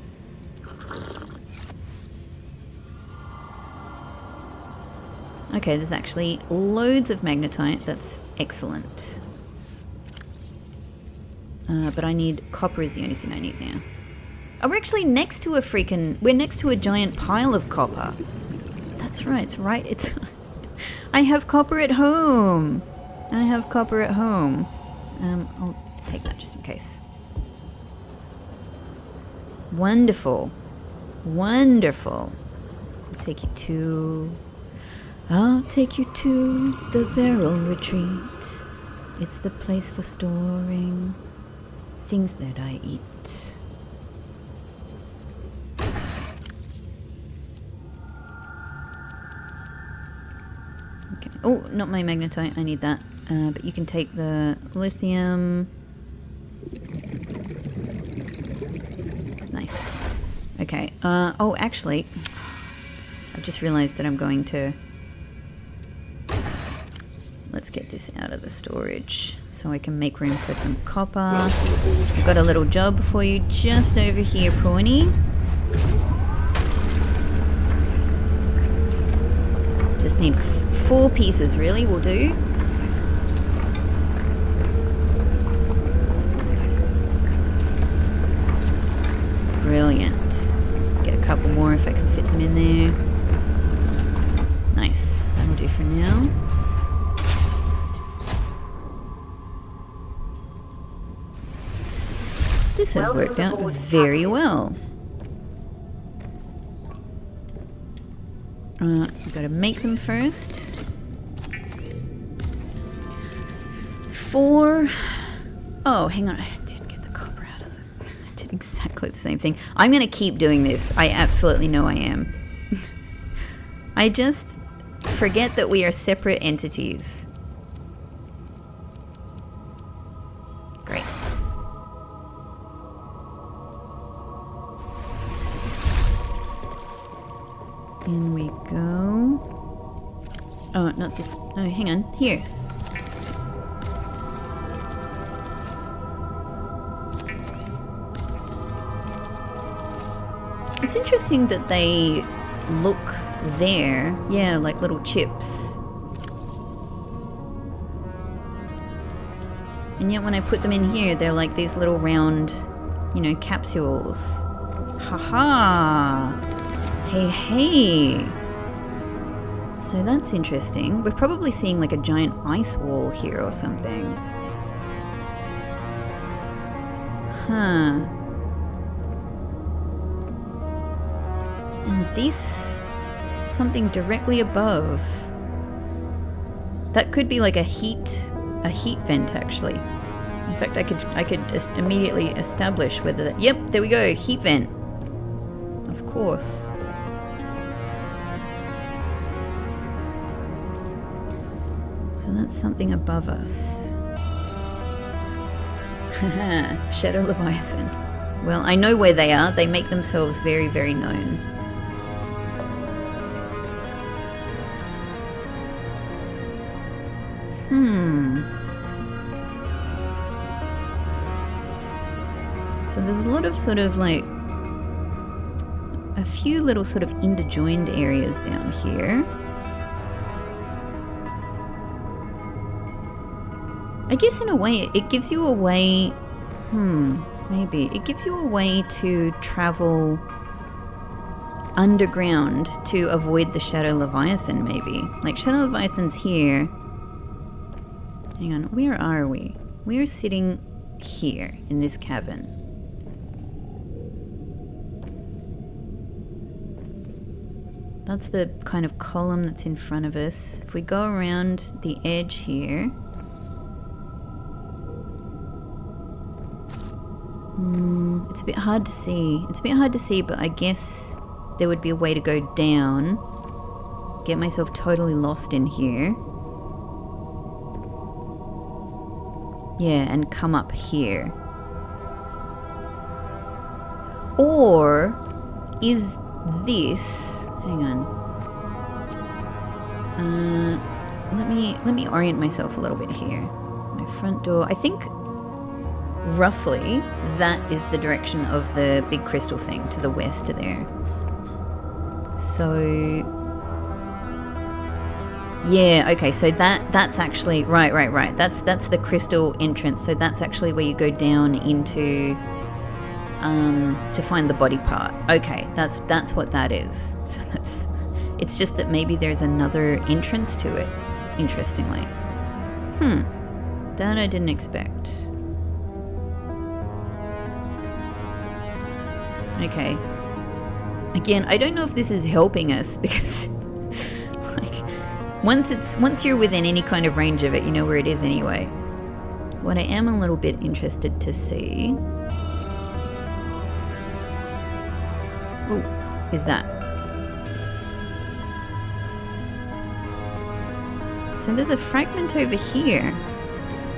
Okay, there's actually loads of magnetite. That's excellent. But I need copper is the only thing I need now. Oh, we're actually next to we're next to a giant pile of copper. That's right, it's I have copper at home. I'll take that just in case. Wonderful. Wonderful. I'll take you to the barrel retreat. It's the place for storing things that I eat. Okay. Oh, not my magnetite. I need that. But you can take the lithium. Nice. Okay. Oh, actually, I've just realized that I'm going to... Let's get this out of the storage so I can make room for some copper. I've got a little job for you just over here, Prawny. Just need 4 pieces, really, will do. Brilliant. Get a couple more if I can fit them in there. Nice. That'll do for now. This has worked out very well. We've got to make them first. 4. Oh, hang on. I didn't get the copper out of them. I did exactly the same thing. I'm going to keep doing this. I absolutely know I am. I just forget that we are separate entities. Great. In we go. Oh, not this. Oh, hang on. Here. It's interesting that they look there. Yeah, like little chips. And yet when I put them in here, they're like these little round, you know, capsules. Haha! Hey, hey! So that's interesting. We're probably seeing like a giant ice wall here or something. Huh. And this, something directly above. That could be like a heat vent actually. In fact, I could just immediately establish whether that, yep, there we go, heat vent. Of course. So that's something above us. Haha, Shadow Leviathan. Well, I know where they are. They make themselves very, very known. So there's a lot of sort of like a few little sort of interjoined areas down here. I guess in a way it gives you a way, maybe. It gives you a way to travel underground to avoid the Shadow Leviathan, maybe. Like Shadow Leviathan's here. Hang on, where are we? We're sitting here in this cavern. That's the kind of column that's in front of us. If we go around the edge here... it's a bit hard to see. It's a bit hard to see, but I guess there would be a way to go down, get myself totally lost in here. Yeah, and come up here. Or is this... Hang on. Let me orient myself a little bit here. My front door. I think roughly that is the direction of the big crystal thing to the west of there. So yeah, okay, so that's actually right. That's the crystal entrance. So that's actually where you go down into to find the body part. Okay, that's what that is. So it's just that maybe there's another entrance to it, interestingly. That I didn't expect. Okay. Again, I don't know if this is helping us because like once you're within any kind of range of it, you know where it is anyway. What I am a little bit interested to see is that. So there's a fragment over here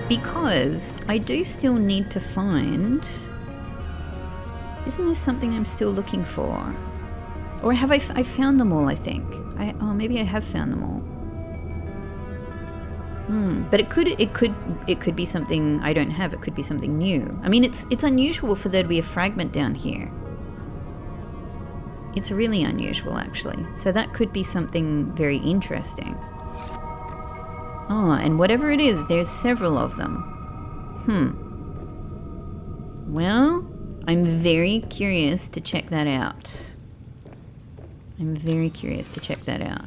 because I do still need to find... Isn't there something I'm still looking for? Or have I found them all, I think. Maybe I have found them all. But it could be something I don't have. It could be something new. I mean, it's unusual for there to be a fragment down here. It's really unusual, actually. So that could be something very interesting. Oh, and whatever it is, there's several of them. Well, I'm very curious to check that out. I'm very curious to check that out.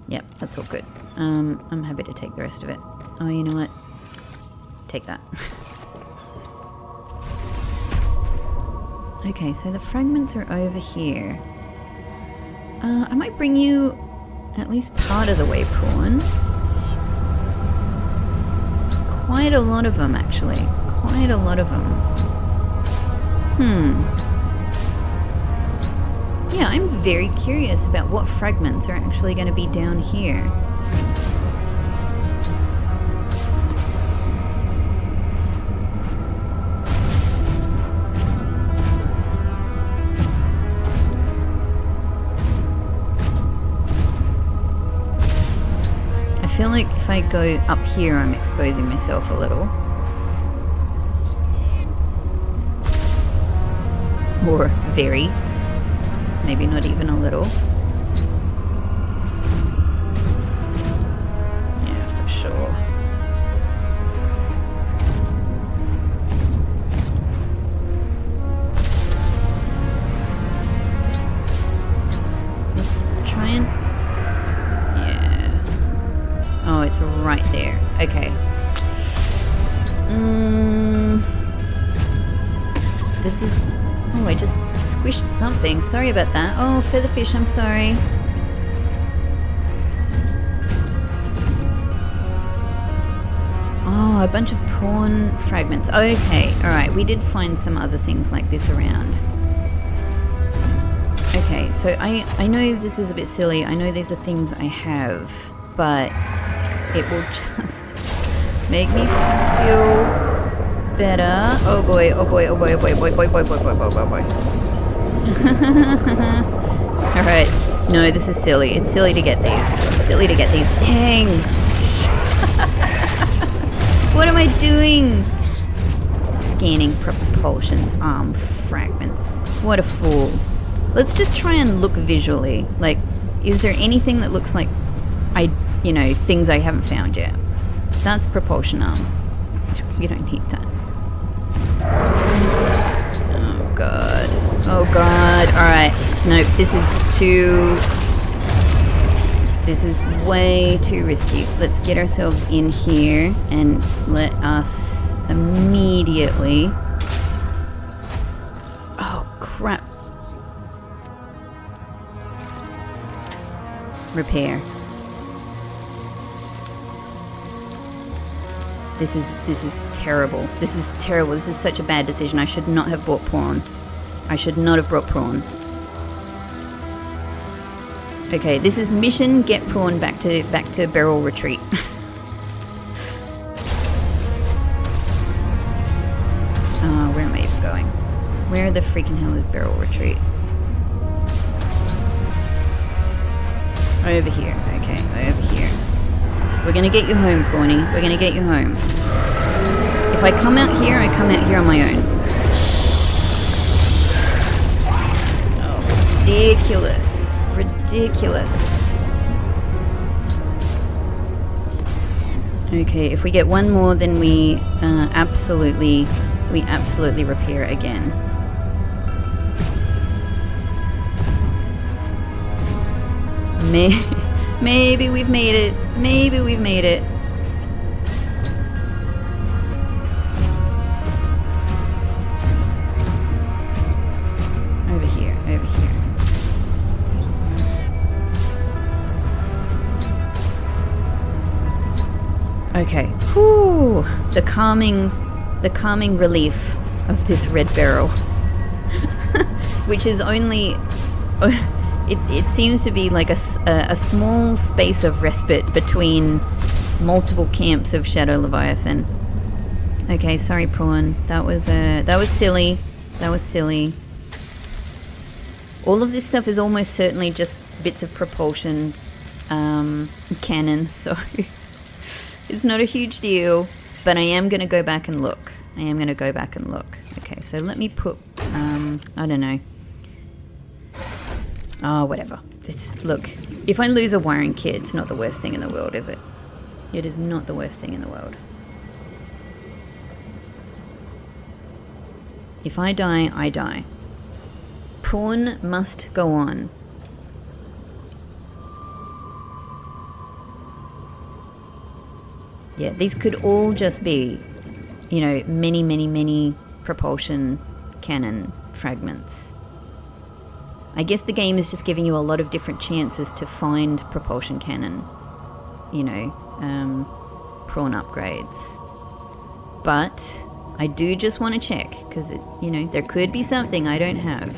Yep, that's all good. I'm happy to take the rest of it. Oh, you know what? Take that. Okay, so the fragments are over here. I might bring you at least part of the way, Prawn. Quite a lot of them, actually. Quite a lot of them. Yeah, I'm very curious about what fragments are actually going to be down here. I feel like if I go up here, I'm exposing myself a little. Or very. Maybe not even a little. Yeah, for sure. Let's try and... Yeah. Oh, it's right there. Okay. This is... Oh, I just squished something. Sorry about that. Oh, featherfish, I'm sorry. Oh, a bunch of prawn fragments. Okay, alright. We did find some other things like this around. Okay, so I know this is a bit silly. I know these are things I have, but it will just make me feel better. Oh boy, oh boy, oh boy, oh boy, oh boy, boy, boy, boy, boy, boy, boy, boy. Alright. No, this is silly. It's silly to get these. It's silly to get these. Dang! What am I doing? Scanning propulsion arm fragments. What a fool. Let's just try and look visually. Like, is there anything that looks like things I haven't found yet? That's propulsion arm. You don't need that. Oh god. Oh god. Alright. Nope, this is way too risky. Let's get ourselves in here and let us immediately... Oh crap. Repair. This is terrible. This is terrible. This is such a bad decision. I should not have bought prawn. I should not have brought prawn. Okay, this is mission get prawn back to barrel retreat. Where am I even going? Where the freaking hell is barrel retreat? Over here. Okay, over here. We're gonna get you home, Prawny. We're gonna get you home. If I come out here, I come out here on my own. Oh, ridiculous. Ridiculous. Okay, if we get one more, then we absolutely repair again. Maybe we've made it. Maybe we've made it. Over here, over here. Okay. Whew. The calming relief of this red barrel. Which is only... It seems to be like a small space of respite between multiple camps of Shadow Leviathan. Okay, sorry, Prawn. That was silly. That was silly. All of this stuff is almost certainly just bits of propulsion cannon, so it's not a huge deal. But I am going to go back and look. Okay, so let me put, I don't know. Oh, whatever. Look, if I lose a wiring kit, it's not the worst thing in the world, is it? It is not the worst thing in the world. If I die, I die. Prawn must go on. Yeah, these could all just be, you know, many propulsion cannon fragments. I guess the game is just giving you a lot of different chances to find propulsion cannon, you know, prawn upgrades. But I do just want to check, because, you know, there could be something I don't have.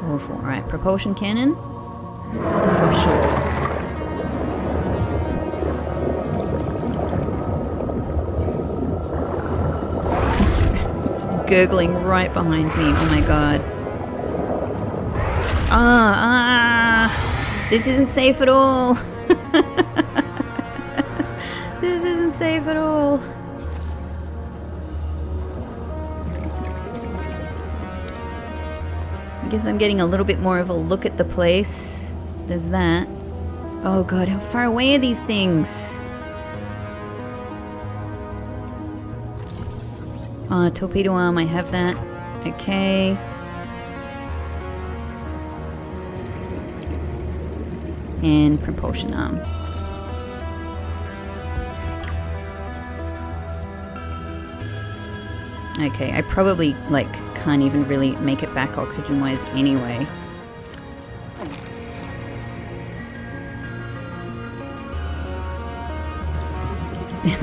Awful. Alright, propulsion cannon, for sure. Gurgling right behind me. Oh my god. This isn't safe at all. This isn't safe at all. I guess I'm getting a little bit more of a look at the place. There's that. Oh god, how far away are these things? Torpedo arm, I have that. Okay. And propulsion arm. Okay, I probably, like, can't even really make it back oxygen-wise anyway.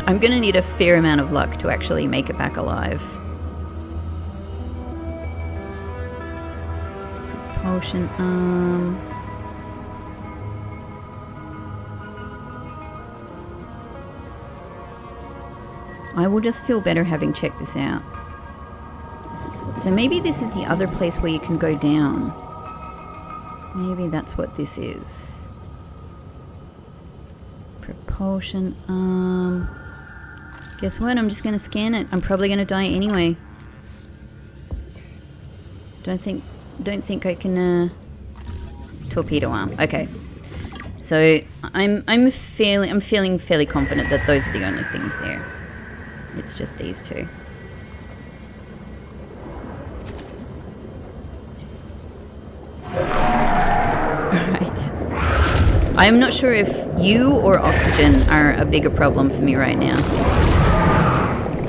I'm gonna need a fair amount of luck to actually make it back alive. Propulsion arm. I will just feel better having checked this out. So maybe this is the other place where you can go down. Maybe that's what this is. Propulsion arm. Guess what? I'm just going to scan it. I'm probably going to die anyway. Don't think I can torpedo arm. Okay. So I'm feeling fairly confident that those are the only things there. It's just these two. Alright. I'm not sure if you or oxygen are a bigger problem for me right now.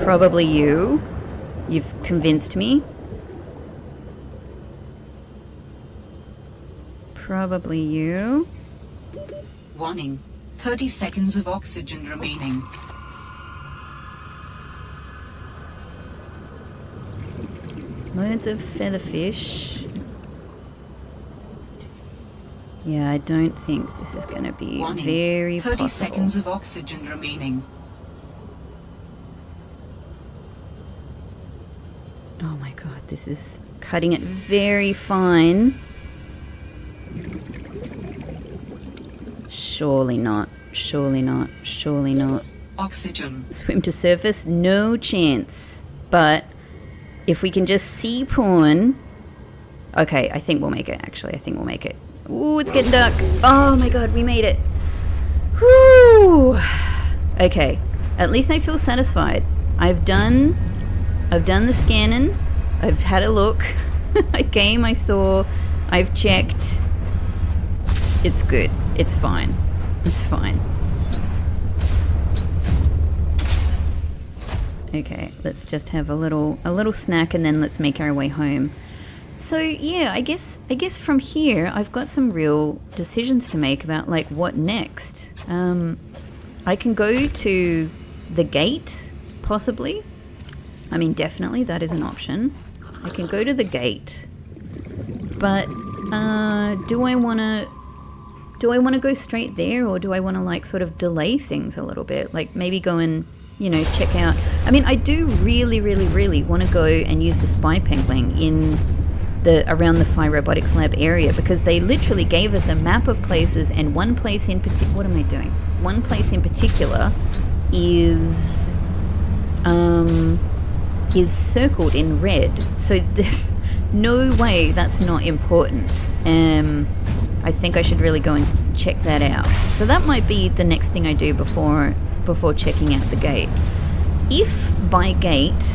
Probably you. You've convinced me. Probably you. Warning. 30 seconds of oxygen remaining. Loads of featherfish. Yeah, I don't think this is going to be Warning. very 30 possible. seconds of oxygen remaining. Oh my god, this is cutting it very fine. Surely not. Surely not. Surely not. Oxygen. Swim to surface? No chance. But if we can just see prawn... Okay, I think we'll make it, actually. I think we'll make it. Ooh, it's getting dark. Oh my god, we made it. Whew. Okay, at least I feel satisfied. I've done the scanning. I've had a look. I came, I saw, I've checked. It's good. It's fine. It's fine. Okay, let's just have a little snack and then let's make our way home. So yeah, I guess from here I've got some real decisions to make about like what next. I can go to the gate, possibly. I mean, definitely that is an option. I can go to the gate, but do I want to go straight there, or do I want to like sort of delay things a little bit? Like maybe go and, you know, check out. I mean, I do really, really, really want to go and use the spy pengling in around the Phi Robotics Lab area, because they literally gave us a map of places, and one place in particular. What am I doing? One place in particular is circled in red. So there's no way that's not important. I think I should really go and check that out. So that might be the next thing I do before checking out the gate. If by gate,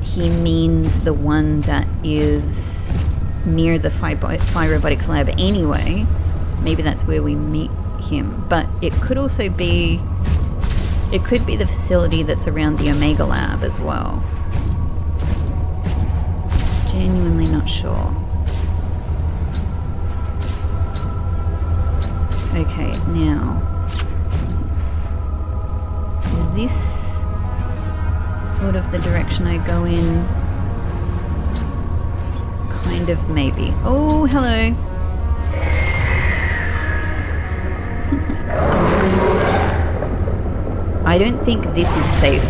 he means the one that is near the Phi Robotics Lab anyway, maybe that's where we meet him. But it could also be, it could be the facility that's around the Omega Lab as well. Genuinely not sure. Okay, now, is this sort of the direction I go in? Kind of, maybe. Oh, hello. I don't think this is safe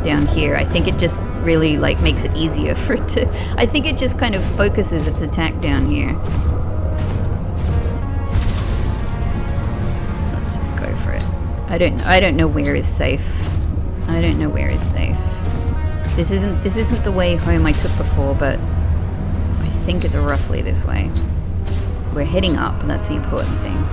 down here. I think it just really like makes it easier for it to... I think it just kind of focuses its attack down here. Let's just go for it. I don't know where is safe. I don't know where is safe. This isn't the way home I took before, but I think it's roughly this way. We're heading up, and that's the important thing.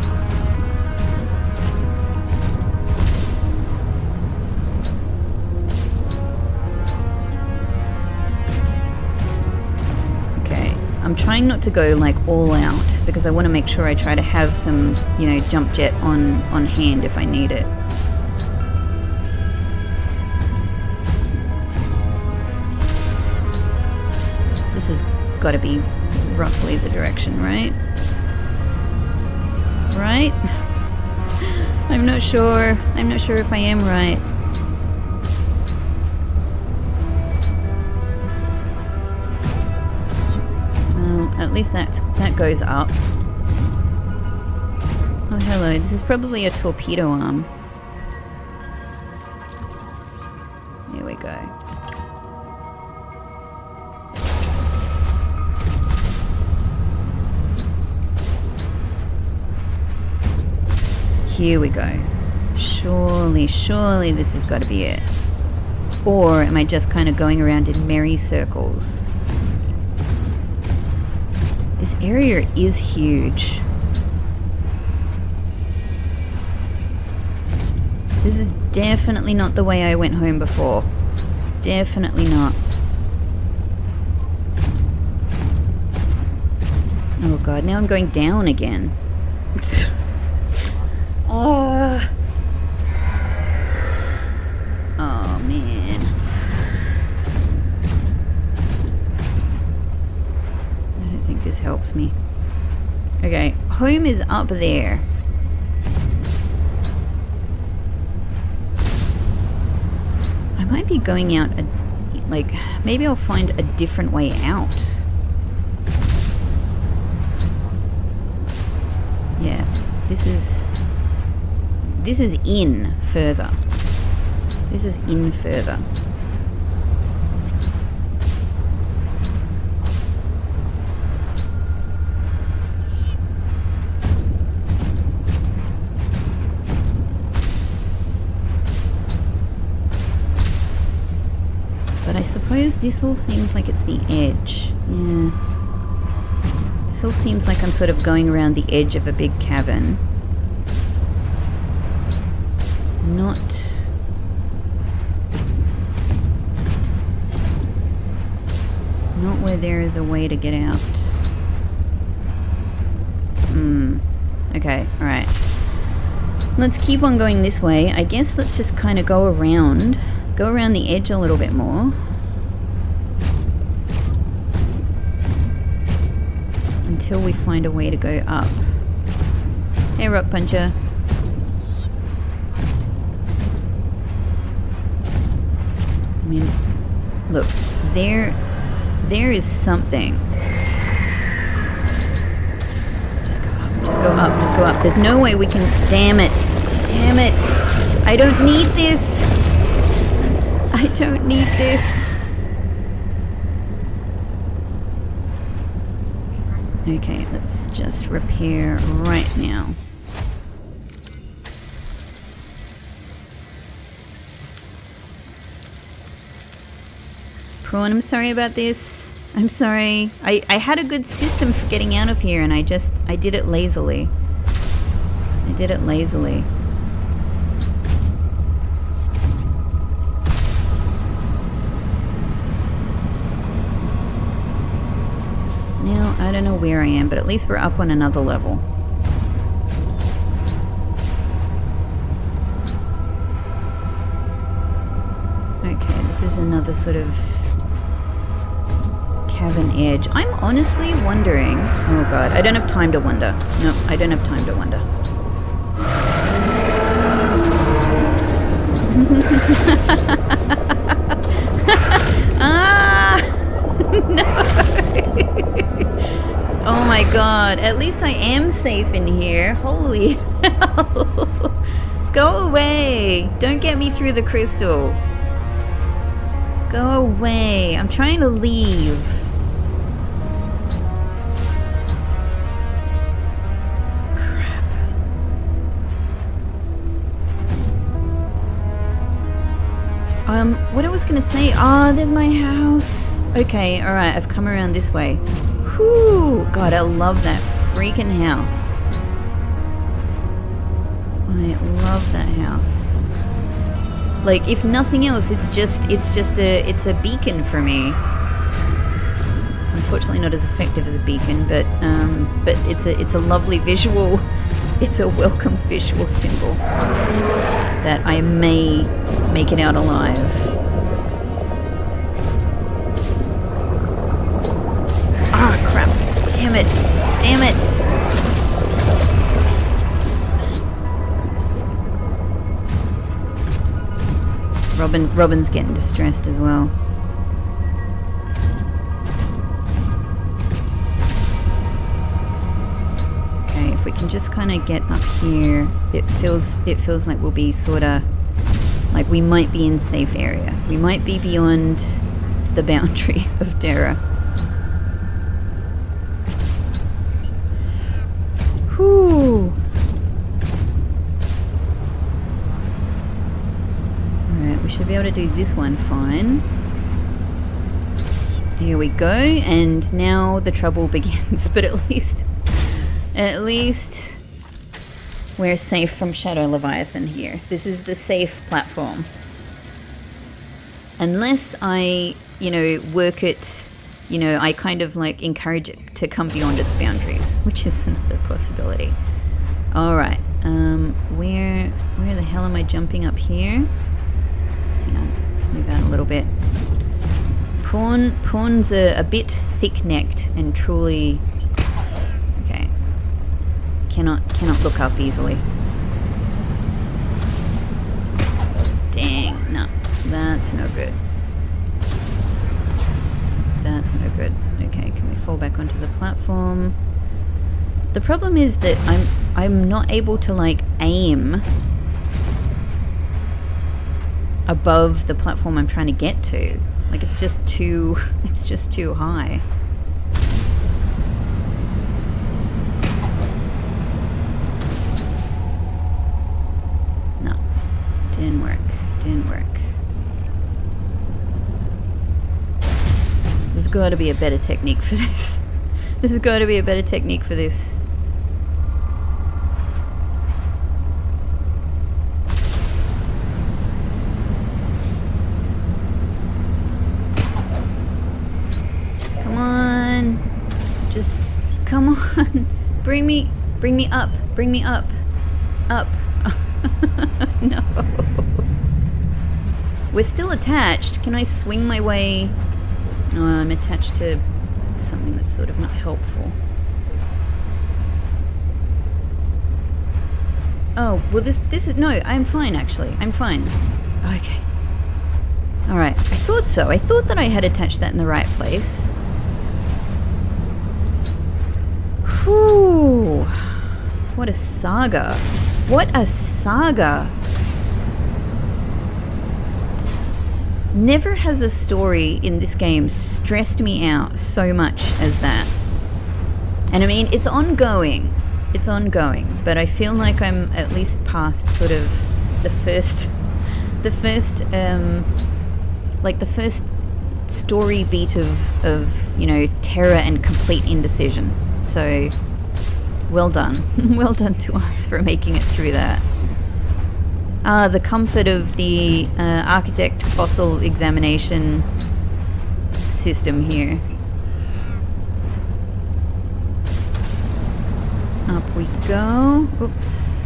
I'm trying not to go like all out, because I want to make sure I try to have some, you know, jump jet on hand if I need it. This has got to be roughly the direction, right? Right? I'm not sure. I'm not sure if I am right. At least that goes up. Oh, hello. This is probably a torpedo arm. Here we go. Here we go. Surely this has got to be it. Or am I just kind of going around in merry circles? This area is huge. This is definitely not the way I went home before. Definitely not. Oh god, now I'm going down again. man. I don't think this helps me. Okay, home is up there. I might be going out, like, maybe I'll find a different way out. Yeah, this is in further. This is in further. But I suppose this all seems like it's the edge. Yeah. This all seems like I'm sort of going around the edge of a big cavern. Not where there is a way to get out. Okay, alright. Let's keep on going this way. I guess let's just kind of go around the edge a little bit more. Until we find a way to go up. Hey, Rock Puncher. I mean, look, there is something. Just go up, just go up, just go up. There's no way we can, damn it. Damn it. I don't need this. I don't need this. Okay, let's just repair right now. Prawn, I'm sorry about this. I'm sorry. I had a good system for getting out of here and I did it lazily. I did it lazily. Now, I don't know where I am, but at least we're up on another level. Okay, this is another sort of cavern edge. I'm honestly wondering... Oh god, I don't have time to wonder. No, I don't have time to wonder. Ah! No! Oh my god, at least I am safe in here. Holy hell. Go away. Don't get me through the crystal. Go away. I'm trying to leave. Crap. What I was gonna say, there's my house. Okay, alright, I've come around this way. Whew, God, I love that freaking house. I love that house. Like, if nothing else, it's a beacon for me. Unfortunately, not as effective as a beacon, but it's a lovely visual. It's a welcome visual symbol that I may make it out alive. Ah, crap! Damn it! Damn it! Robin's getting distressed as well. Okay, if we can just kind of get up here, it feels like we'll be sort of like we might be in safe area. We might be beyond the boundary of Terra. Whew. We should be able to do this one fine. Here we go, and now the trouble begins, but at least we're safe from Shadow Leviathan here. This is the safe platform. Unless I, work it, I kind of like encourage it to come beyond its boundaries, which is another possibility. Alright, where the hell am I jumping up here? Hang on, let's little bit. Prawns are a bit thick-necked and truly... Okay. Cannot look up easily. Dang, no. That's no good. That's no good. Okay, can we fall back onto the platform? The problem is that I'm not able to like aim above the platform I'm trying to get to. Like it's just too high. No. Didn't work. There's got to be a better technique for this. There's got to be a better technique for this. Come on. Just come on. Bring me up. Bring me up. Up. No. We're still attached. Can I swing my way? Oh, I'm attached to something that's sort of not helpful. Oh, well this is, no, I'm fine actually. I'm fine. Okay. Alright, I thought so. I thought that I had attached that in the right place. Whew. What a saga. What a saga. Never has a story in this game stressed me out so much as that. And I mean, it's ongoing. It's ongoing, but I feel like I'm at least past sort of the first story beat of, you know, terror and complete indecision. So, well done. Well done to us for making it through that. The comfort of the architect fossil examination system here. Up we go. Oops.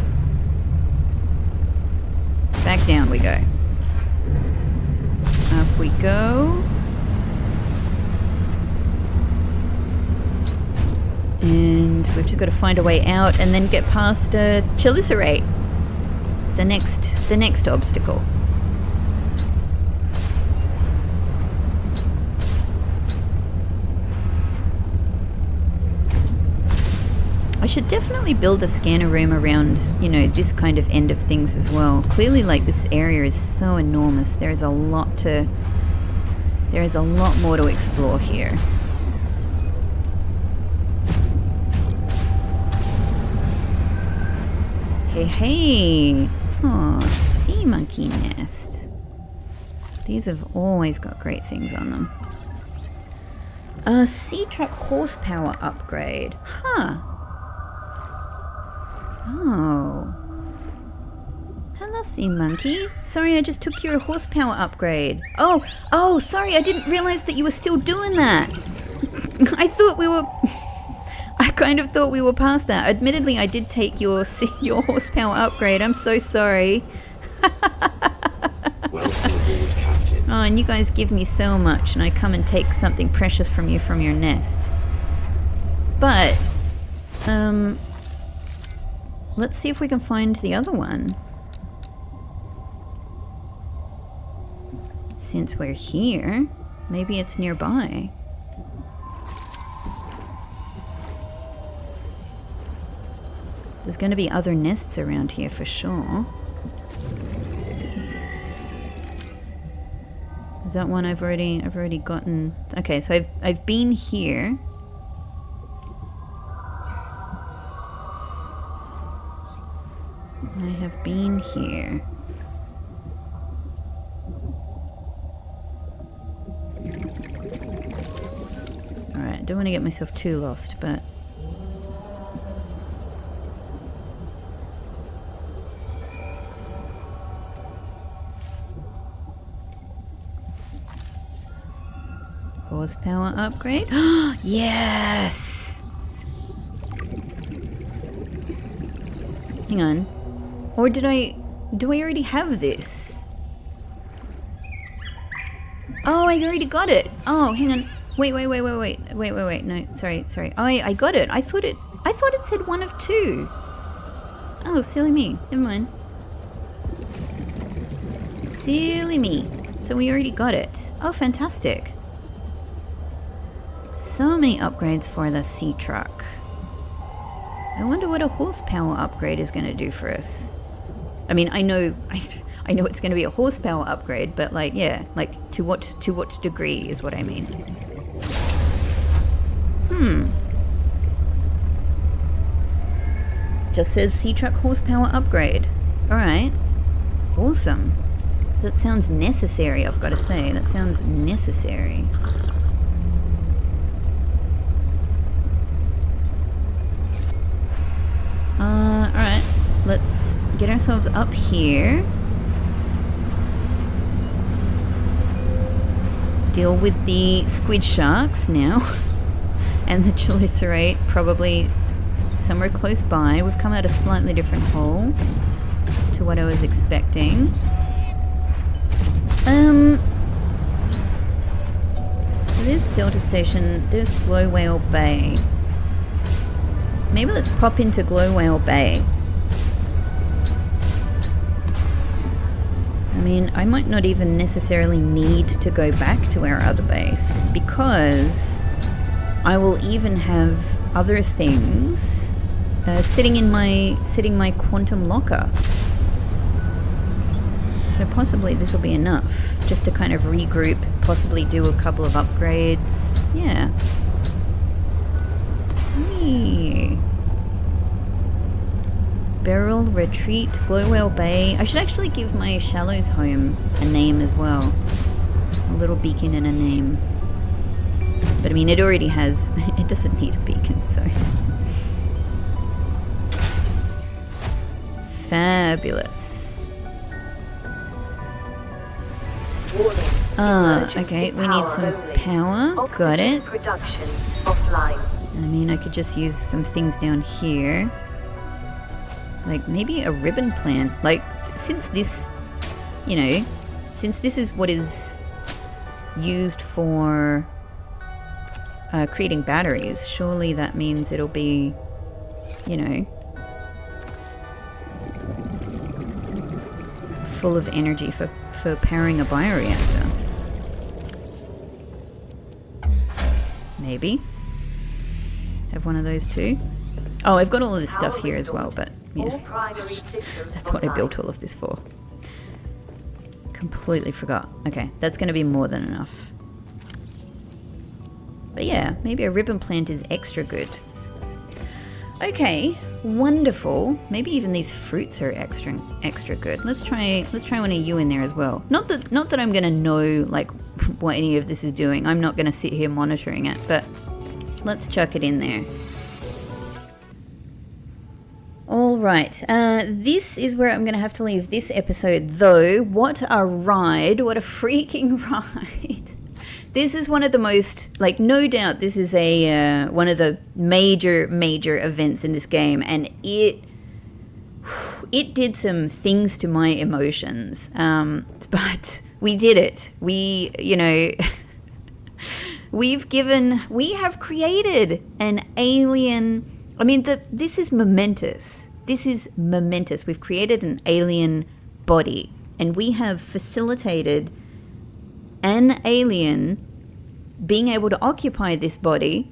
Back down we go. Up we go. And we've just got to find a way out and then get past Chelicerate. The next obstacle. I should definitely build a scanner room around, you know, this kind of end of things as well. Clearly, like, this area is so enormous. There is a lot more to explore here. Hey. Oh, sea monkey nest. These have always got great things on them. Sea truck horsepower upgrade. Huh. Oh. Hello, sea monkey. Sorry, I just took your horsepower upgrade. Oh, sorry, I didn't realize that you were still doing that. I thought we were... I kind of thought we were past that. Admittedly, I did take your horsepower upgrade. I'm so sorry. Welcome aboard, Captain. Oh, and you guys give me so much, and I come and take something precious from you from your nest. But, let's see if we can find the other one. Since we're here, maybe it's nearby. There's going to be other nests around here for sure. Is that one I've already gotten? Okay, so I've been here. I have been here. Alright, I don't want to get myself too lost, but... Horsepower upgrade? Yes! Hang on. Or do I already have this? Oh, I already got it. Oh, hang on. Wait. No, sorry. I got it. I thought it said one of two. Oh, silly me. Never mind. Silly me. So we already got it. Oh, fantastic. So many upgrades for the sea truck. I wonder what a horsepower upgrade is going to do for us. I mean, I know it's going to be a horsepower upgrade, but like, yeah, like to what degree is what I mean. Just says sea truck horsepower upgrade. All right, awesome. That sounds necessary. I've got to say, that sounds necessary. All right, let's get ourselves up here. Deal with the squid sharks now. And the chelicerae probably somewhere close by. We've come out a slightly different hole to what I was expecting. So there's Delta Station, there's Glow Whale Bay. Maybe let's pop into Glow Whale Bay. I mean, I might not even necessarily need to go back to our other base, because I will even have other things sitting my quantum locker. So possibly this will be enough just to kind of regroup, possibly do a couple of upgrades. Yeah. Hey. Beryl Retreat, Glow Whale Bay. I should actually give my Shallows home a name as well. A little beacon and a name. But I mean, it already has, it doesn't need a beacon, so. Fabulous. Okay, we need some power. Got it. Production offline. I mean, I could just use some things down here. Like maybe a ribbon plant. Like, since this, you know, since this is what is used for creating batteries, surely that means it'll be, you know, full of energy for powering a bioreactor. Maybe. Have one of those too. Oh, I've got all of this stuff here as well, but yeah. That's what I built all of this for. Completely forgot. Okay, that's going to be more than enough. But yeah, maybe a ribbon plant is extra good. Okay, wonderful. Maybe even these fruits are extra good. Let's try one of you in there as well. Not that I'm gonna know like what any of this is doing. I'm not gonna sit here monitoring it, but let's chuck it in there. All right, this is where I'm gonna have to leave this episode though. What a ride, what a freaking ride. This is one of the most, like, no doubt this is a one of the major events in this game, and it did some things to my emotions, but we did it. We, you know, we have created an alien, I mean, this is momentous. This is momentous. We've created an alien body, and we have facilitated an alien being able to occupy this body,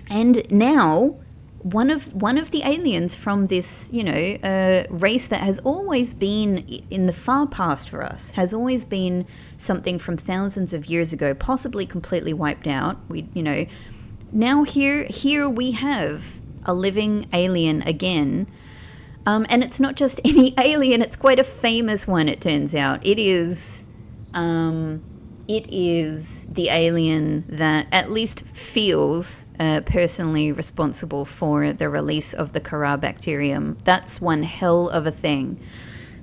and now one of the aliens from this, you know, race that has always been in the far past for us, has always been something from thousands of years ago, possibly completely wiped out. We, you know, now here we have a living alien again, and it's not just any alien; it's quite a famous one. It turns out it is the alien that at least feels personally responsible for the release of the Carabacterium. That's one hell of a thing.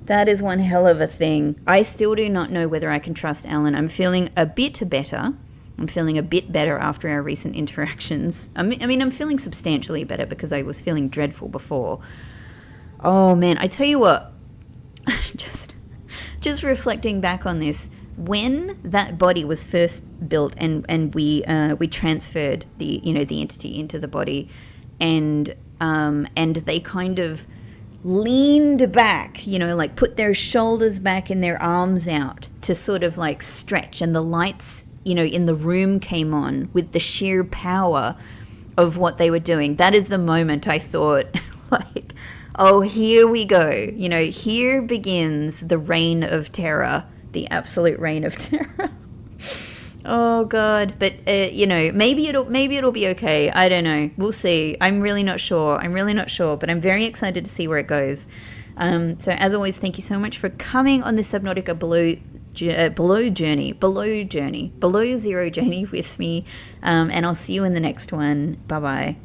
That is one hell of a thing. I still do not know whether I can trust Alan. I'm feeling a bit better. I'm feeling a bit better after our recent interactions. I mean, I'm feeling substantially better because I was feeling dreadful before. Oh man, I tell you what, just reflecting back on this, when that body was first built, and we transferred the the entity into the body, and they kind of leaned back, like put their shoulders back and their arms out to sort of like stretch, and the lights in the room came on with the sheer power of what they were doing. That is the moment I thought, like, oh, here we go. Here begins the reign of terror, the absolute reign of terror. Oh God. But maybe it'll be okay. I don't know. We'll see. I'm really not sure, but I'm very excited to see where it goes. So as always, thank you so much for coming on this Subnautica below zero journey with me, and I'll see you in the next one. Bye bye.